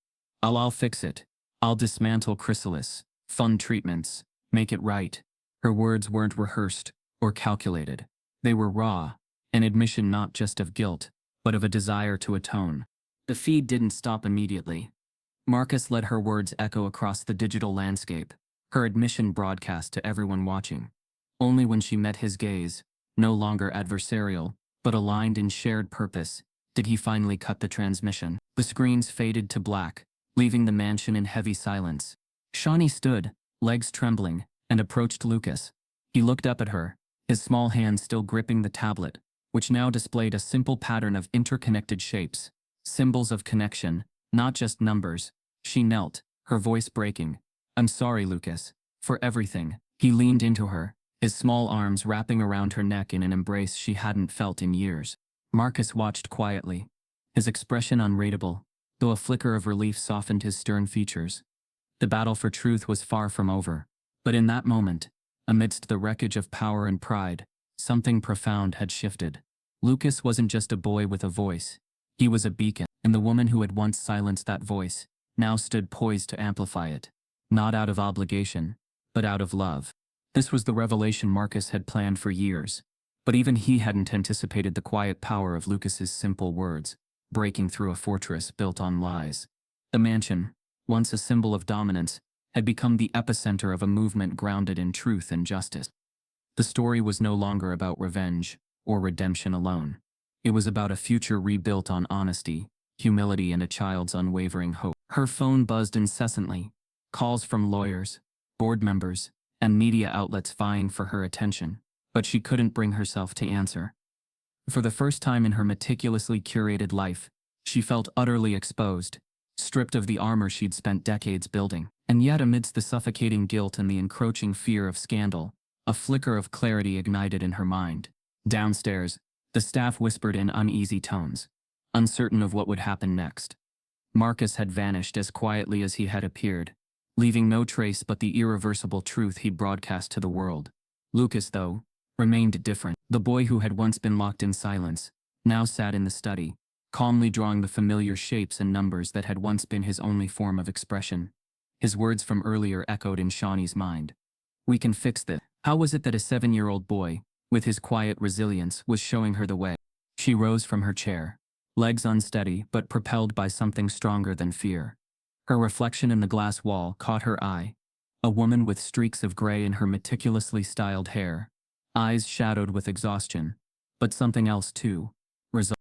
I'll fix it. I'll dismantle Chrysalis, fund treatments, make it right." Her words weren't rehearsed or calculated. They were raw, an admission not just of guilt, but of a desire to atone. The feed didn't stop immediately. Marcus let her words echo across the digital landscape, her admission broadcast to everyone watching. Only when she met his gaze, no longer adversarial, but aligned in shared purpose, did he finally cut the transmission. The screens faded to black, leaving the mansion in heavy silence. Shawnee stood, legs trembling, and approached Lucas. He looked up at her, his small hand still gripping the tablet, which now displayed a simple pattern of interconnected shapes, symbols of connection, not just numbers. She knelt, her voice breaking. "I'm sorry, Lucas, for everything." He leaned into her, his small arms wrapping around her neck in an embrace she hadn't felt in years. Marcus watched quietly, his expression unreadable, though a flicker of relief softened his stern features. The battle for truth was far from over, but in that moment, amidst the wreckage of power and pride, something profound had shifted. Lucas wasn't just a boy with a voice. He was a beacon, and the woman who had once silenced that voice now stood poised to amplify it, not out of obligation, but out of love. This was the revelation Marcus had planned for years, but even he hadn't anticipated the quiet power of Lucas's simple words, breaking through a fortress built on lies. The mansion, once a symbol of dominance, had become the epicenter of a movement grounded in truth and justice. The story was no longer about revenge or redemption alone. It was about a future rebuilt on honesty, humility, and a child's unwavering hope. Her phone buzzed incessantly, calls from lawyers, board members, and media outlets vying for her attention, but she couldn't bring herself to answer. For the first time in her meticulously curated life, she felt utterly exposed, stripped of the armor she'd spent decades building. And yet, amidst the suffocating guilt and the encroaching fear of scandal, a flicker of clarity ignited in her mind. Downstairs, the staff whispered in uneasy tones, uncertain of what would happen next. Marcus had vanished as quietly as he had appeared, leaving no trace but the irreversible truth he broadcast to the world. Lucas, though, remained different. The boy who had once been locked in silence now sat in the study, calmly drawing the familiar shapes and numbers that had once been his only form of expression. His words from earlier echoed in Shawnee's mind. We can fix this. How was it that a 7-year-old boy, with his quiet resilience, was showing her the way? She rose from her chair, legs unsteady but propelled by something stronger than fear. Her reflection in the glass wall caught her eye, a woman with streaks of gray in her meticulously styled hair, eyes shadowed with exhaustion, but something else too.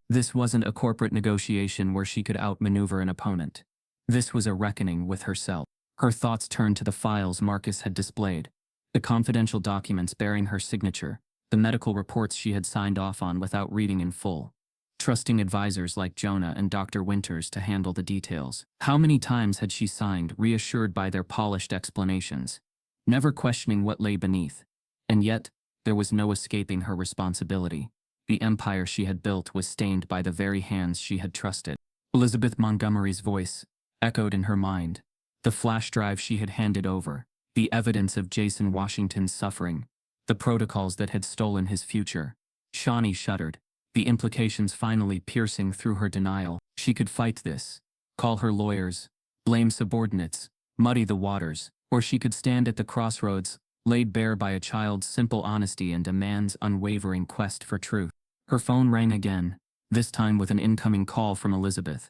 This wasn't a corporate negotiation where she could outmaneuver an opponent. This was a reckoning with herself. Her thoughts turned to the files Marcus had displayed, the confidential documents bearing her signature, the medical reports she had signed off on without reading in full, trusting advisors like Jonah and Dr. Winters to handle the details. How many times had she signed, reassured by their polished explanations, never questioning what lay beneath? And yet, there was no escaping her responsibility. The empire she had built was stained by the very hands she had trusted. Elizabeth Montgomery's voice echoed in her mind, the flash drive she had handed over, the evidence of Jason Washington's suffering, the protocols that had stolen his future. Shawnee shuddered, the implications finally piercing through her denial. She could fight this, call her lawyers, blame subordinates, muddy the waters, or she could stand at the crossroads, laid bare by a child's simple honesty and a man's unwavering quest for truth. Her phone rang again, this time with an incoming call from Elizabeth.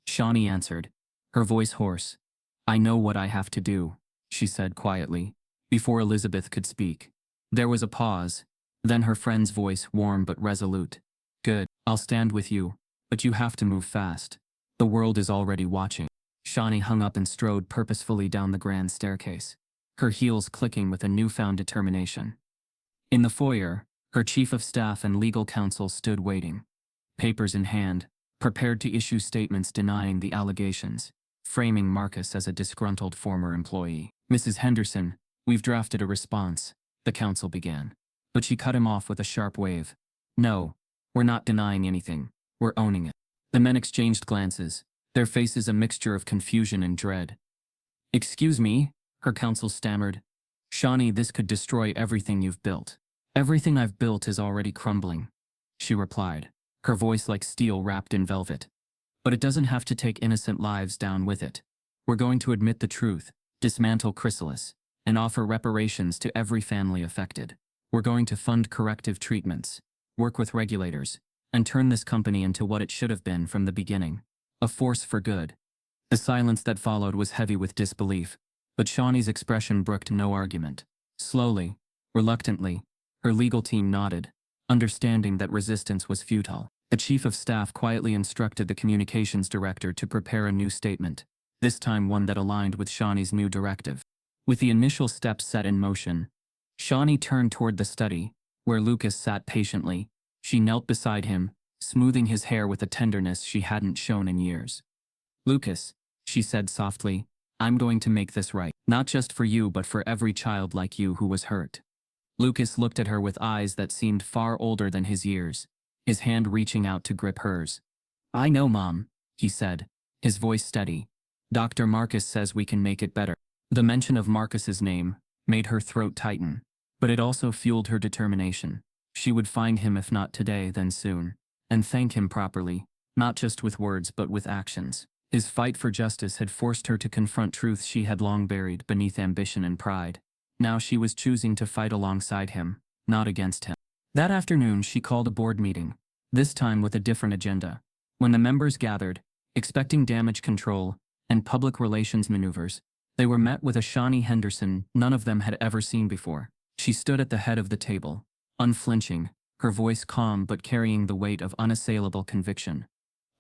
Shawnee answered, her voice hoarse. I know what I have to do, she said quietly, before Elizabeth could speak. There was a pause, then her friend's voice warm but resolute. Good, I'll stand with you, but you have to move fast. The world is already watching. Shawnee hung up and strode purposefully down the grand staircase, her heels clicking with a newfound determination. In the foyer, her chief of staff and legal counsel stood waiting, papers in hand, prepared to issue statements denying the allegations, framing Marcus as a disgruntled former employee. Mrs. Henderson, we've drafted a response, the counsel began. But she cut him off with a sharp wave. No, we're not denying anything, we're owning it. The men exchanged glances, their faces a mixture of confusion and dread. Excuse me, her counsel stammered. Shawnee, this could destroy everything you've built. Everything I've built is already crumbling, she replied, her voice like steel wrapped in velvet. But it doesn't have to take innocent lives down with it. We're going to admit the truth, dismantle Chrysalis, and offer reparations to every family affected. We're going to fund corrective treatments, work with regulators, and turn this company into what it should have been from the beginning, a force for good. The silence that followed was heavy with disbelief, but Shawnee's expression brooked no argument. Slowly, reluctantly, her legal team nodded, understanding that resistance was futile. The chief of staff quietly instructed the communications director to prepare a new statement, this time one that aligned with Shawnee's new directive. With the initial steps set in motion, Shawnee turned toward the study, where Lucas sat patiently. She knelt beside him, smoothing his hair with a tenderness she hadn't shown in years. Lucas, she said softly, I'm going to make this right, not just for you but for every child like you who was hurt. Lucas looked at her with eyes that seemed far older than his years, his hand reaching out to grip hers. I know, Mom, he said, his voice steady. Dr. Marcus says we can make it better. The mention of Marcus's name made her throat tighten, but it also fueled her determination. She would find him if not today then soon, and thank him properly, not just with words but with actions. His fight for justice had forced her to confront truths she had long buried beneath ambition and pride. Now she was choosing to fight alongside him, not against him. That afternoon she called a board meeting, this time with a different agenda. When the members gathered, expecting damage control and public relations maneuvers, they were met with a Shawnee Henderson none of them had ever seen before. She stood at the head of the table, unflinching, her voice calm but carrying the weight of unassailable conviction.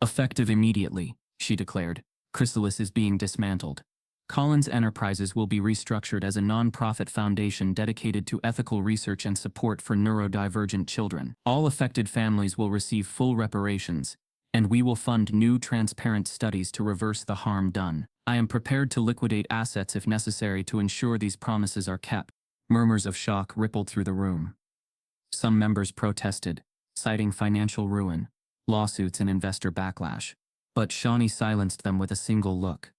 Effective immediately, she declared, Chrysalis is being dismantled. Collins Enterprises will be restructured as a non-profit foundation dedicated to ethical research and support for neurodivergent children. All affected families will receive full reparations, and we will fund new transparent studies to reverse the harm done. I am prepared to liquidate assets if necessary to ensure these promises are kept. Murmurs of shock rippled through the room. Some members protested, citing financial ruin, lawsuits and investor backlash. But Shawnee silenced them with a single look.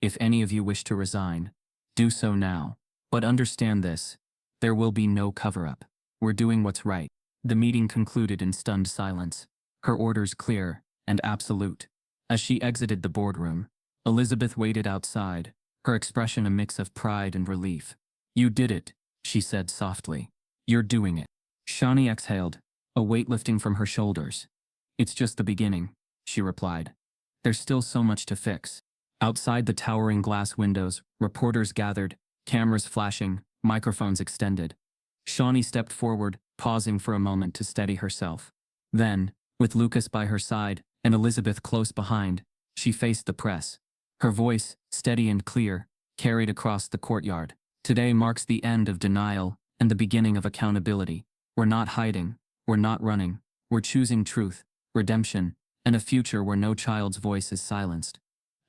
If any of you wish to resign, do so now. But understand this, there will be no cover-up. We're doing what's right. The meeting concluded in stunned silence, her orders clear, and absolute. As she exited the boardroom, Elizabeth waited outside, her expression a mix of pride and relief. "You did it," she said softly. "You're doing it." Shawnee exhaled, a weight lifting from her shoulders. "It's just the beginning," she replied. "There's still so much to fix." Outside the towering glass windows, reporters gathered, cameras flashing, microphones extended. Shawnee stepped forward, pausing for a moment to steady herself. Then, with Lucas by her side and Elizabeth close behind, she faced the press. Her voice, steady and clear, carried across the courtyard. "Today marks the end of denial and the beginning of accountability. We're not hiding, we're not running, we're choosing truth, redemption, and a future where no child's voice is silenced."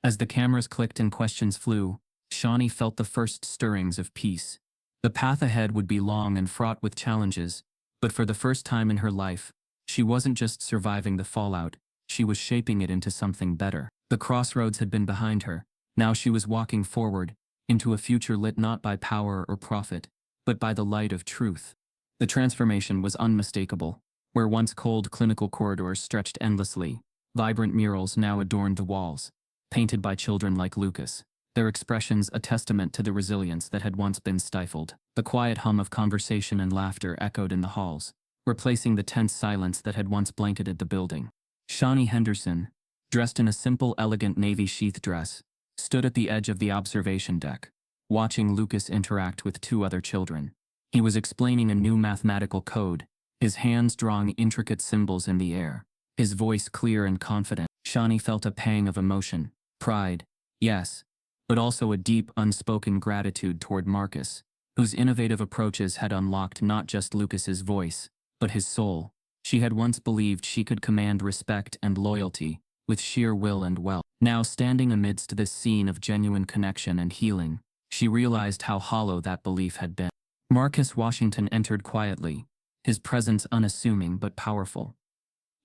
As the cameras clicked and questions flew, Shawnee felt the first stirrings of peace. The path ahead would be long and fraught with challenges, but for the first time in her life, she wasn't just surviving the fallout, she was shaping it into something better. The crossroads had been behind her. Now she was walking forward, into a future lit not by power or profit, but by the light of truth. The transformation was unmistakable. Where once cold clinical corridors stretched endlessly, vibrant murals now adorned the walls, painted by children like Lucas, their expressions a testament to the resilience that had once been stifled. The quiet hum of conversation and laughter echoed in the halls, replacing the tense silence that had once blanketed the building. Shawnee Henderson, dressed in a simple, elegant navy sheath dress, stood at the edge of the observation deck, watching Lucas interact with two other children. He was explaining a new mathematical code, his hands drawing intricate symbols in the air, his voice clear and confident. Shawnee felt a pang of emotion, pride, yes, but also a deep, unspoken gratitude toward Marcus, whose innovative approaches had unlocked not just Lucas's voice, but his soul. She had once believed she could command respect and loyalty, with sheer will and wealth. Now standing amidst this scene of genuine connection and healing, she realized how hollow that belief had been. Marcus Washington entered quietly, his presence unassuming but powerful.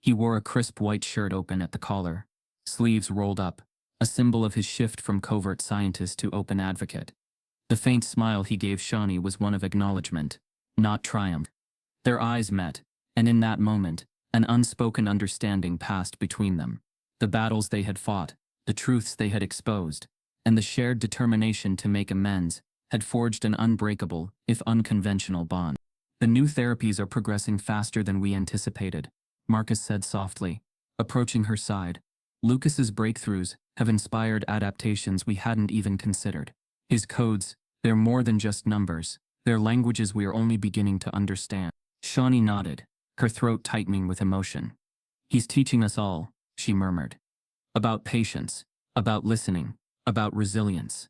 He wore a crisp white shirt open at the collar, sleeves rolled up, a symbol of his shift from covert scientist to open advocate. The faint smile he gave Shawnee was one of acknowledgement, not triumph. Their eyes met, and in that moment, an unspoken understanding passed between them. The battles they had fought, the truths they had exposed, and the shared determination to make amends had forged an unbreakable, if unconventional bond. "The new therapies are progressing faster than we anticipated," Marcus said softly, approaching her side. "Lucas's breakthroughs have inspired adaptations we hadn't even considered. His codes, they're more than just numbers, they're languages we are only beginning to understand." Shawnee nodded, her throat tightening with emotion. "He's teaching us all," she murmured. "About patience, about listening, about resilience.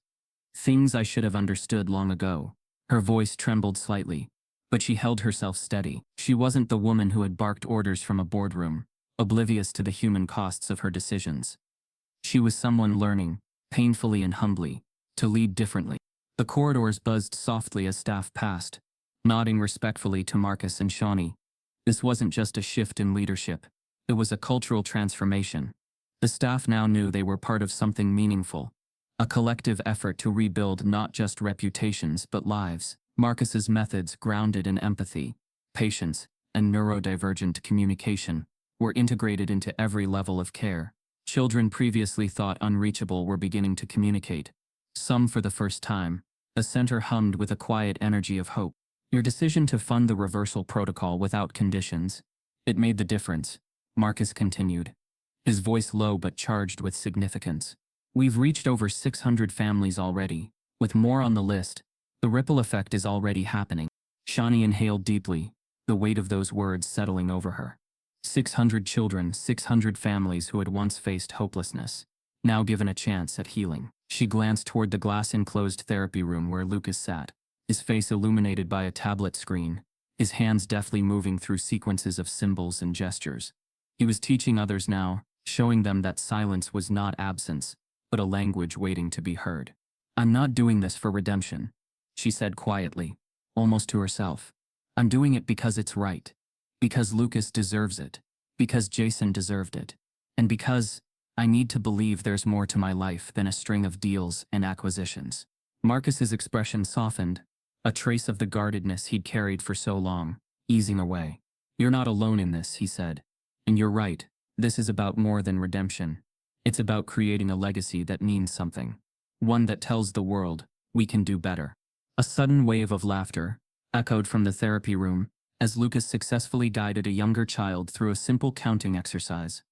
Things I should have understood long ago." Her voice trembled slightly, but she held herself steady. She wasn't the woman who had barked orders from a boardroom, oblivious to the human costs of her decisions. She was someone learning, painfully and humbly, to lead differently. The corridors buzzed softly as staff passed, nodding respectfully to Marcus and Shawnee. This wasn't just a shift in leadership, it was a cultural transformation. The staff now knew they were part of something meaningful, a collective effort to rebuild not just reputations but lives. Marcus's methods, grounded in empathy, patience, and neurodivergent communication, were integrated into every level of care. Children previously thought unreachable were beginning to communicate. Some for the first time. The center hummed with a quiet energy of hope. "Your decision to fund the reversal protocol without conditions, it made the difference," Marcus continued, his voice low but charged with significance. "We've reached over 600 families already, with more on the list. The ripple effect is already happening." Shawnee inhaled deeply, the weight of those words settling over her. 600 children, 600 families who had once faced hopelessness, now given a chance at healing. She glanced toward the glass-enclosed therapy room where Lucas sat, his face illuminated by a tablet screen, his hands deftly moving through sequences of symbols and gestures. He was teaching others now, showing them that silence was not absence, but a language waiting to be heard. "I'm not doing this for redemption," she said quietly, almost to herself. "I'm doing it because it's right. Because Lucas deserves it. Because Jason deserved it. And because I need to believe there's more to my life than a string of deals and acquisitions." Marcus's expression softened, a trace of the guardedness he'd carried for so long, easing away. "You're not alone in this," he said. "And you're right, This is about more than redemption. It's about creating a legacy that means something. One that tells the world, we can do better. A sudden wave of laughter echoed from the therapy room as Lucas successfully guided a younger child through a simple counting exercise.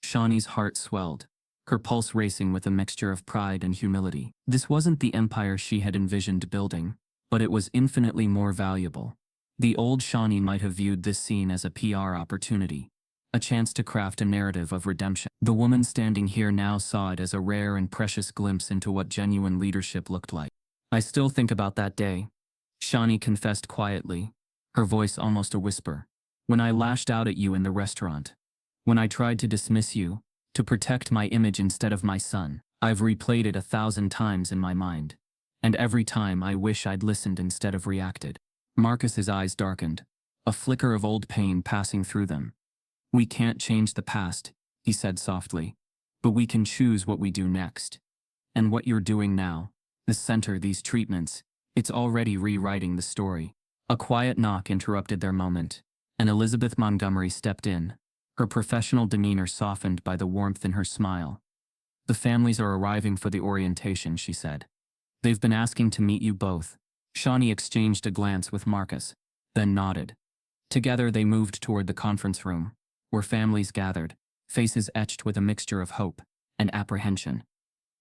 Shawnee's heart swelled, her pulse racing with a mixture of pride and humility. This wasn't the empire she had envisioned building, but it was infinitely more valuable. The old Shawnee might have viewed this scene as a PR opportunity, a chance to craft a narrative of redemption. The woman standing here now saw it as a rare and precious glimpse into what genuine leadership looked like. I still think about that day, Shawnee confessed quietly, her voice almost a whisper. When I lashed out at you in the restaurant. When I tried to dismiss you, to protect my image instead of my son. I've replayed it 1,000 times in my mind. And every time I wish I'd listened instead of reacted. Marcus's eyes darkened, a flicker of old pain passing through them. We can't change the past, he said softly, but we can choose what we do next. And what you're doing now, the center, these treatments, it's already rewriting the story. A quiet knock interrupted their moment, and Elizabeth Montgomery stepped in, her professional demeanor softened by the warmth in her smile. The families are arriving for the orientation, she said. They've been asking to meet you both. Shawnee exchanged a glance with Marcus, then nodded. Together they moved toward the conference room, where families gathered, faces etched with a mixture of hope and apprehension.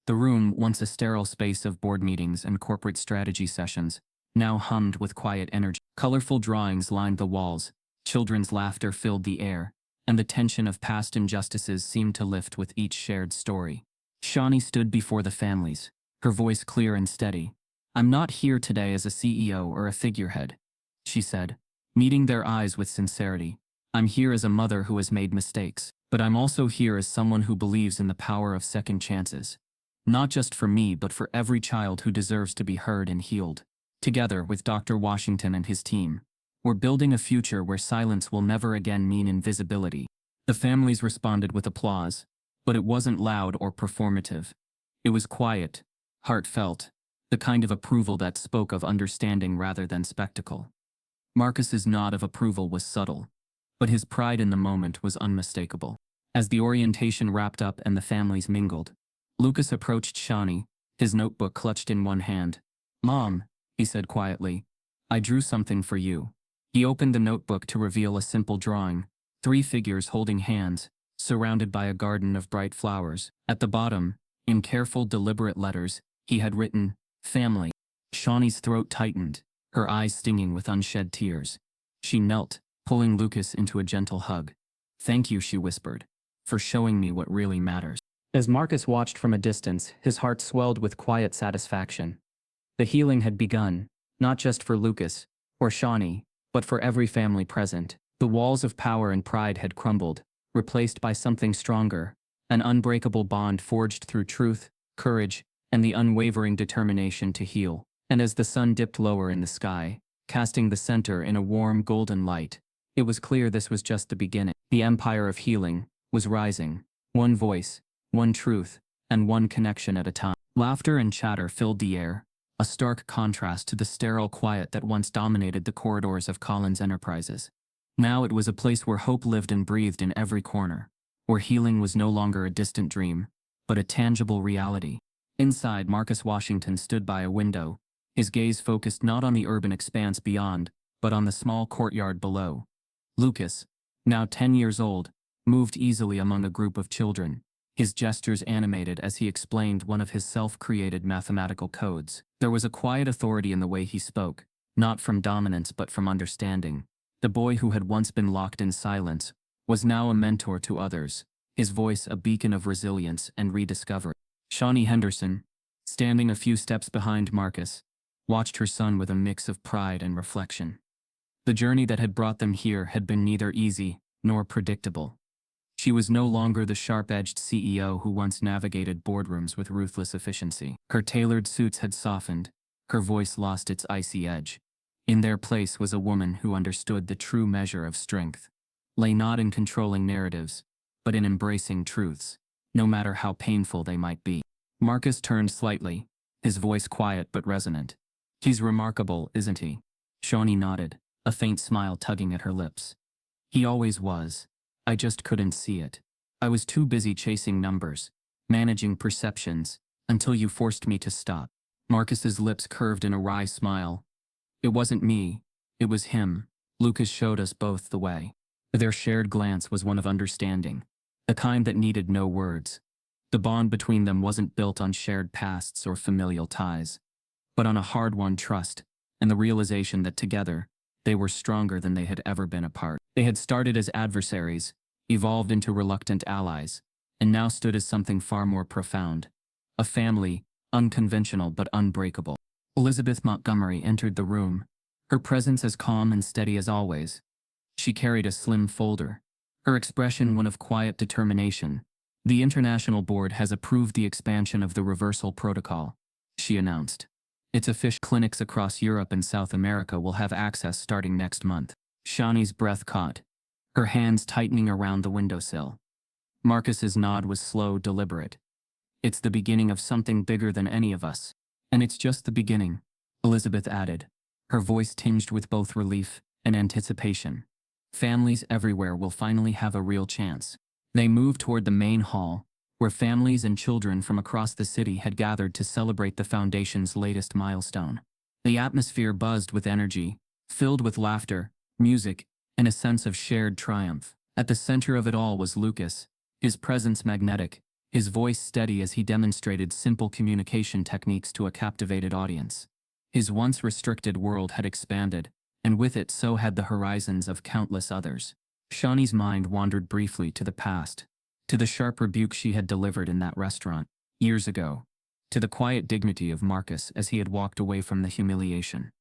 The room, once a sterile space of board meetings and corporate strategy sessions, now hummed with quiet energy. Colorful drawings lined the walls, children's laughter filled the air, and the tension of past injustices seemed to lift with each shared story. Shawnee stood before the families, her voice clear and steady. I'm not here today as a CEO or a figurehead, she said, meeting their eyes with sincerity. I'm here as a mother who has made mistakes, but I'm also here as someone who believes in the power of second chances. Not just for me, but for every child who deserves to be heard and healed. Together with Dr. Washington and his team, we're building a future where silence will never again mean invisibility. The families responded with applause, but it wasn't loud or performative. It was quiet, heartfelt, the kind of approval that spoke of understanding rather than spectacle. Marcus's nod of approval was subtle, but his pride in the moment was unmistakable. As the orientation wrapped up and the families mingled, Lucas approached Shawnee, his notebook clutched in one hand. Mom, he said quietly, I drew something for you. He opened the notebook to reveal a simple drawing, 3 figures holding hands, surrounded by a garden of bright flowers. At the bottom, in careful, deliberate letters, he had written, Family. Shawnee's throat tightened, her eyes stinging with unshed tears. She knelt, pulling Lucas into a gentle hug. Thank you, she whispered, for showing me what really matters. As Marcus watched from a distance, his heart swelled with quiet satisfaction. The healing had begun, not just for Lucas or Shawnee, but for every family present. The walls of power and pride had crumbled, replaced by something stronger, an unbreakable bond forged through truth, courage, and the unwavering determination to heal. And as the sun dipped lower in the sky, casting the center in a warm golden light, it was clear this was just the beginning. The empire of healing was rising, one voice, one truth, and one connection at a time. Laughter and chatter filled the air, a stark contrast to the sterile quiet that once dominated the corridors of Collins Enterprises. Now it was a place where hope lived and breathed in every corner, where healing was no longer a distant dream, but a tangible reality. Inside, Marcus Washington stood by a window, his gaze focused not on the urban expanse beyond, but on the small courtyard below. Lucas, now 10 years old, moved easily among a group of children, his gestures animated as he explained one of his self-created mathematical codes. There was a quiet authority in the way he spoke, not from dominance but from understanding. The boy who had once been locked in silence was now a mentor to others, his voice a beacon of resilience and rediscovery. Shawnee Henderson, standing a few steps behind Marcus, watched her son with a mix of pride and reflection. The journey that had brought them here had been neither easy nor predictable. She was no longer the sharp-edged CEO who once navigated boardrooms with ruthless efficiency. Her tailored suits had softened, her voice lost its icy edge. In their place was a woman who understood the true measure of strength, lay not in controlling narratives, but in embracing truths, no matter how painful they might be. Marcus turned slightly, his voice quiet but resonant. He's remarkable, isn't he? Shawnee nodded, a faint smile tugging at her lips. He always was. I just couldn't see it. I was too busy chasing numbers, managing perceptions, until you forced me to stop. Marcus's lips curved in a wry smile. It wasn't me, it was him. Lucas showed us both the way. Their shared glance was one of understanding, the kind that needed no words. The bond between them wasn't built on shared pasts or familial ties, but on a hard-won trust and the realization that together, they were stronger than they had ever been apart. They had started as adversaries, evolved into reluctant allies, and now stood as something far more profound. A family, unconventional but unbreakable. Elizabeth Montgomery entered the room, her presence as calm and steady as always. She carried a slim folder, her expression one of quiet determination. The International Board has approved the expansion of the reversal protocol, she announced. Its official clinics across Europe and South America will have access starting next month. Shawnee's breath caught, her hands tightening around the windowsill. Marcus's nod was slow, deliberate. It's the beginning of something bigger than any of us. And it's just the beginning, Elizabeth added, her voice tinged with both relief and anticipation. Families everywhere will finally have a real chance. They moved toward the main hall, where families and children from across the city had gathered to celebrate the Foundation's latest milestone. The atmosphere buzzed with energy, filled with laughter, music, and a sense of shared triumph. At the center of it all was Lucas, his presence magnetic, his voice steady as he demonstrated simple communication techniques to a captivated audience. His once restricted world had expanded, and with it so had the horizons of countless others. Shawnee's mind wandered briefly to the past, to the sharp rebuke she had delivered in that restaurant, years ago, to the quiet dignity of Marcus as he had walked away from the humiliation.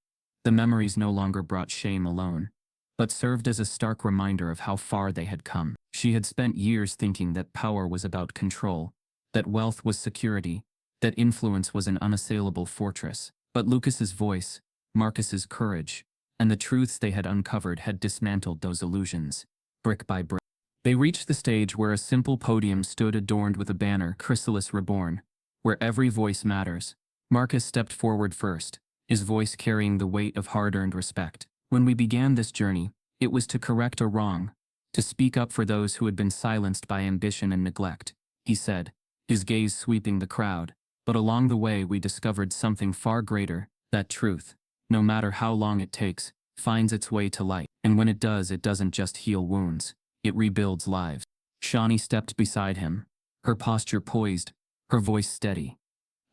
The memories no longer brought shame alone, but served as a stark reminder of how far they had come. She had spent years thinking that power was about control, that wealth was security, that influence was an unassailable fortress. But Lucas's voice, Marcus's courage, and the truths they had uncovered had dismantled those illusions, brick by brick. They reached the stage where a simple podium stood adorned with a banner, Chrysalis Reborn, where every voice matters. Marcus stepped forward first, his voice carrying the weight of hard-earned respect. When we began this journey, it was to correct a wrong, to speak up for those who had been silenced by ambition and neglect, he said, his gaze sweeping the crowd. But along the way we discovered something far greater, that truth, no matter how long it takes, finds its way to light. And when it does, it doesn't just heal wounds, it rebuilds lives. Shawnee stepped beside him, her posture poised, her voice steady.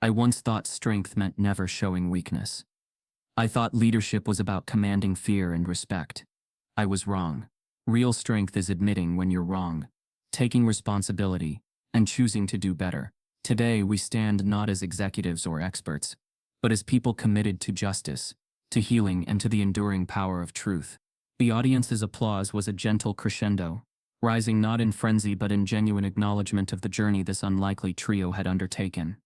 I once thought strength meant never showing weakness. I thought leadership was about commanding fear and respect. I was wrong. Real strength is admitting when you're wrong, taking responsibility, and choosing to do better. Today we stand not as executives or experts, but as people committed to justice, to healing, and to the enduring power of truth. The audience's applause was a gentle crescendo, rising not in frenzy but in genuine acknowledgement of the journey this unlikely trio had undertaken.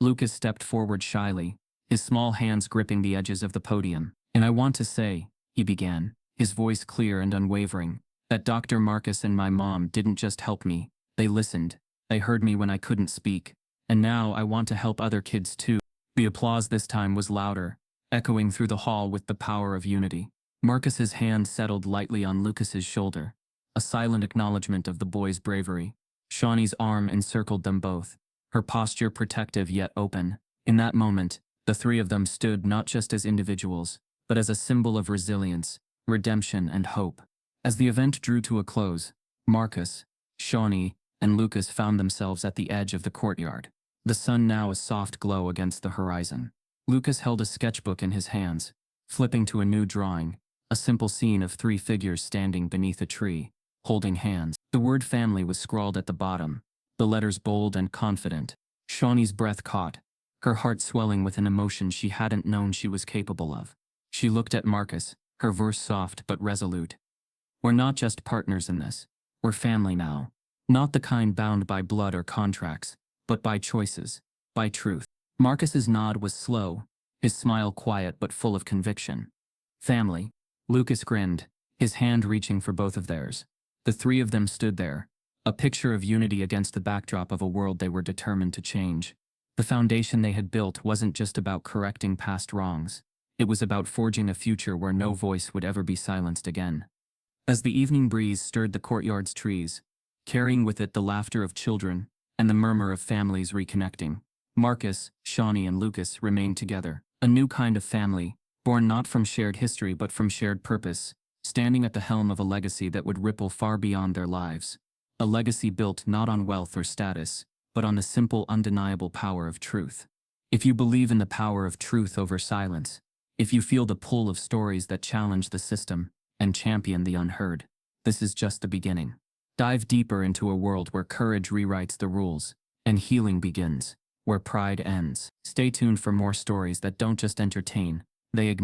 Lucas stepped forward shyly, his small hands gripping the edges of the podium. And I want to say, he began, his voice clear and unwavering, that Dr. Marcus and my mom didn't just help me, they listened. They heard me when I couldn't speak, and now I want to help other kids too. The applause this time was louder, echoing through the hall with the power of unity. Marcus's hand settled lightly on Lucas's shoulder, a silent acknowledgement of the boy's bravery. Shawnee's arm encircled them both, her posture protective yet open. In that moment, the three of them stood not just as individuals, but as a symbol of resilience, redemption, and hope. As the event drew to a close, Marcus, Shawnee, and Lucas found themselves at the edge of the courtyard, the sun now a soft glow against the horizon. Lucas held a sketchbook in his hands, flipping to a new drawing, a simple scene of three figures standing beneath a tree, holding hands. The word family was scrawled at the bottom, the letters bold and confident. Shawnee's breath caught, her heart swelling with an emotion she hadn't known she was capable of. She looked at Marcus, her voice soft but resolute. We're not just partners in this, we're family now. Not the kind bound by blood or contracts, but by choices, by truth. Marcus's nod was slow, his smile quiet but full of conviction. Family. Lucas grinned, his hand reaching for both of theirs. The three of them stood there, a picture of unity against the backdrop of a world they were determined to change. The foundation they had built wasn't just about correcting past wrongs. It was about forging a future where no voice would ever be silenced again. As the evening breeze stirred the courtyard's trees, carrying with it the laughter of children and the murmur of families reconnecting. Marcus, Shawnee, and Lucas remained together, a new kind of family, born not from shared history but from shared purpose, standing at the helm of a legacy that would ripple far beyond their lives. A legacy built not on wealth or status, but on the simple, undeniable power of truth. If you believe in the power of truth over silence, if you feel the pull of stories that challenge the system and champion the unheard, this is just the beginning. Dive deeper into a world where courage rewrites the rules and healing begins, where pride ends. Stay tuned for more stories that don't just entertain, they ignite.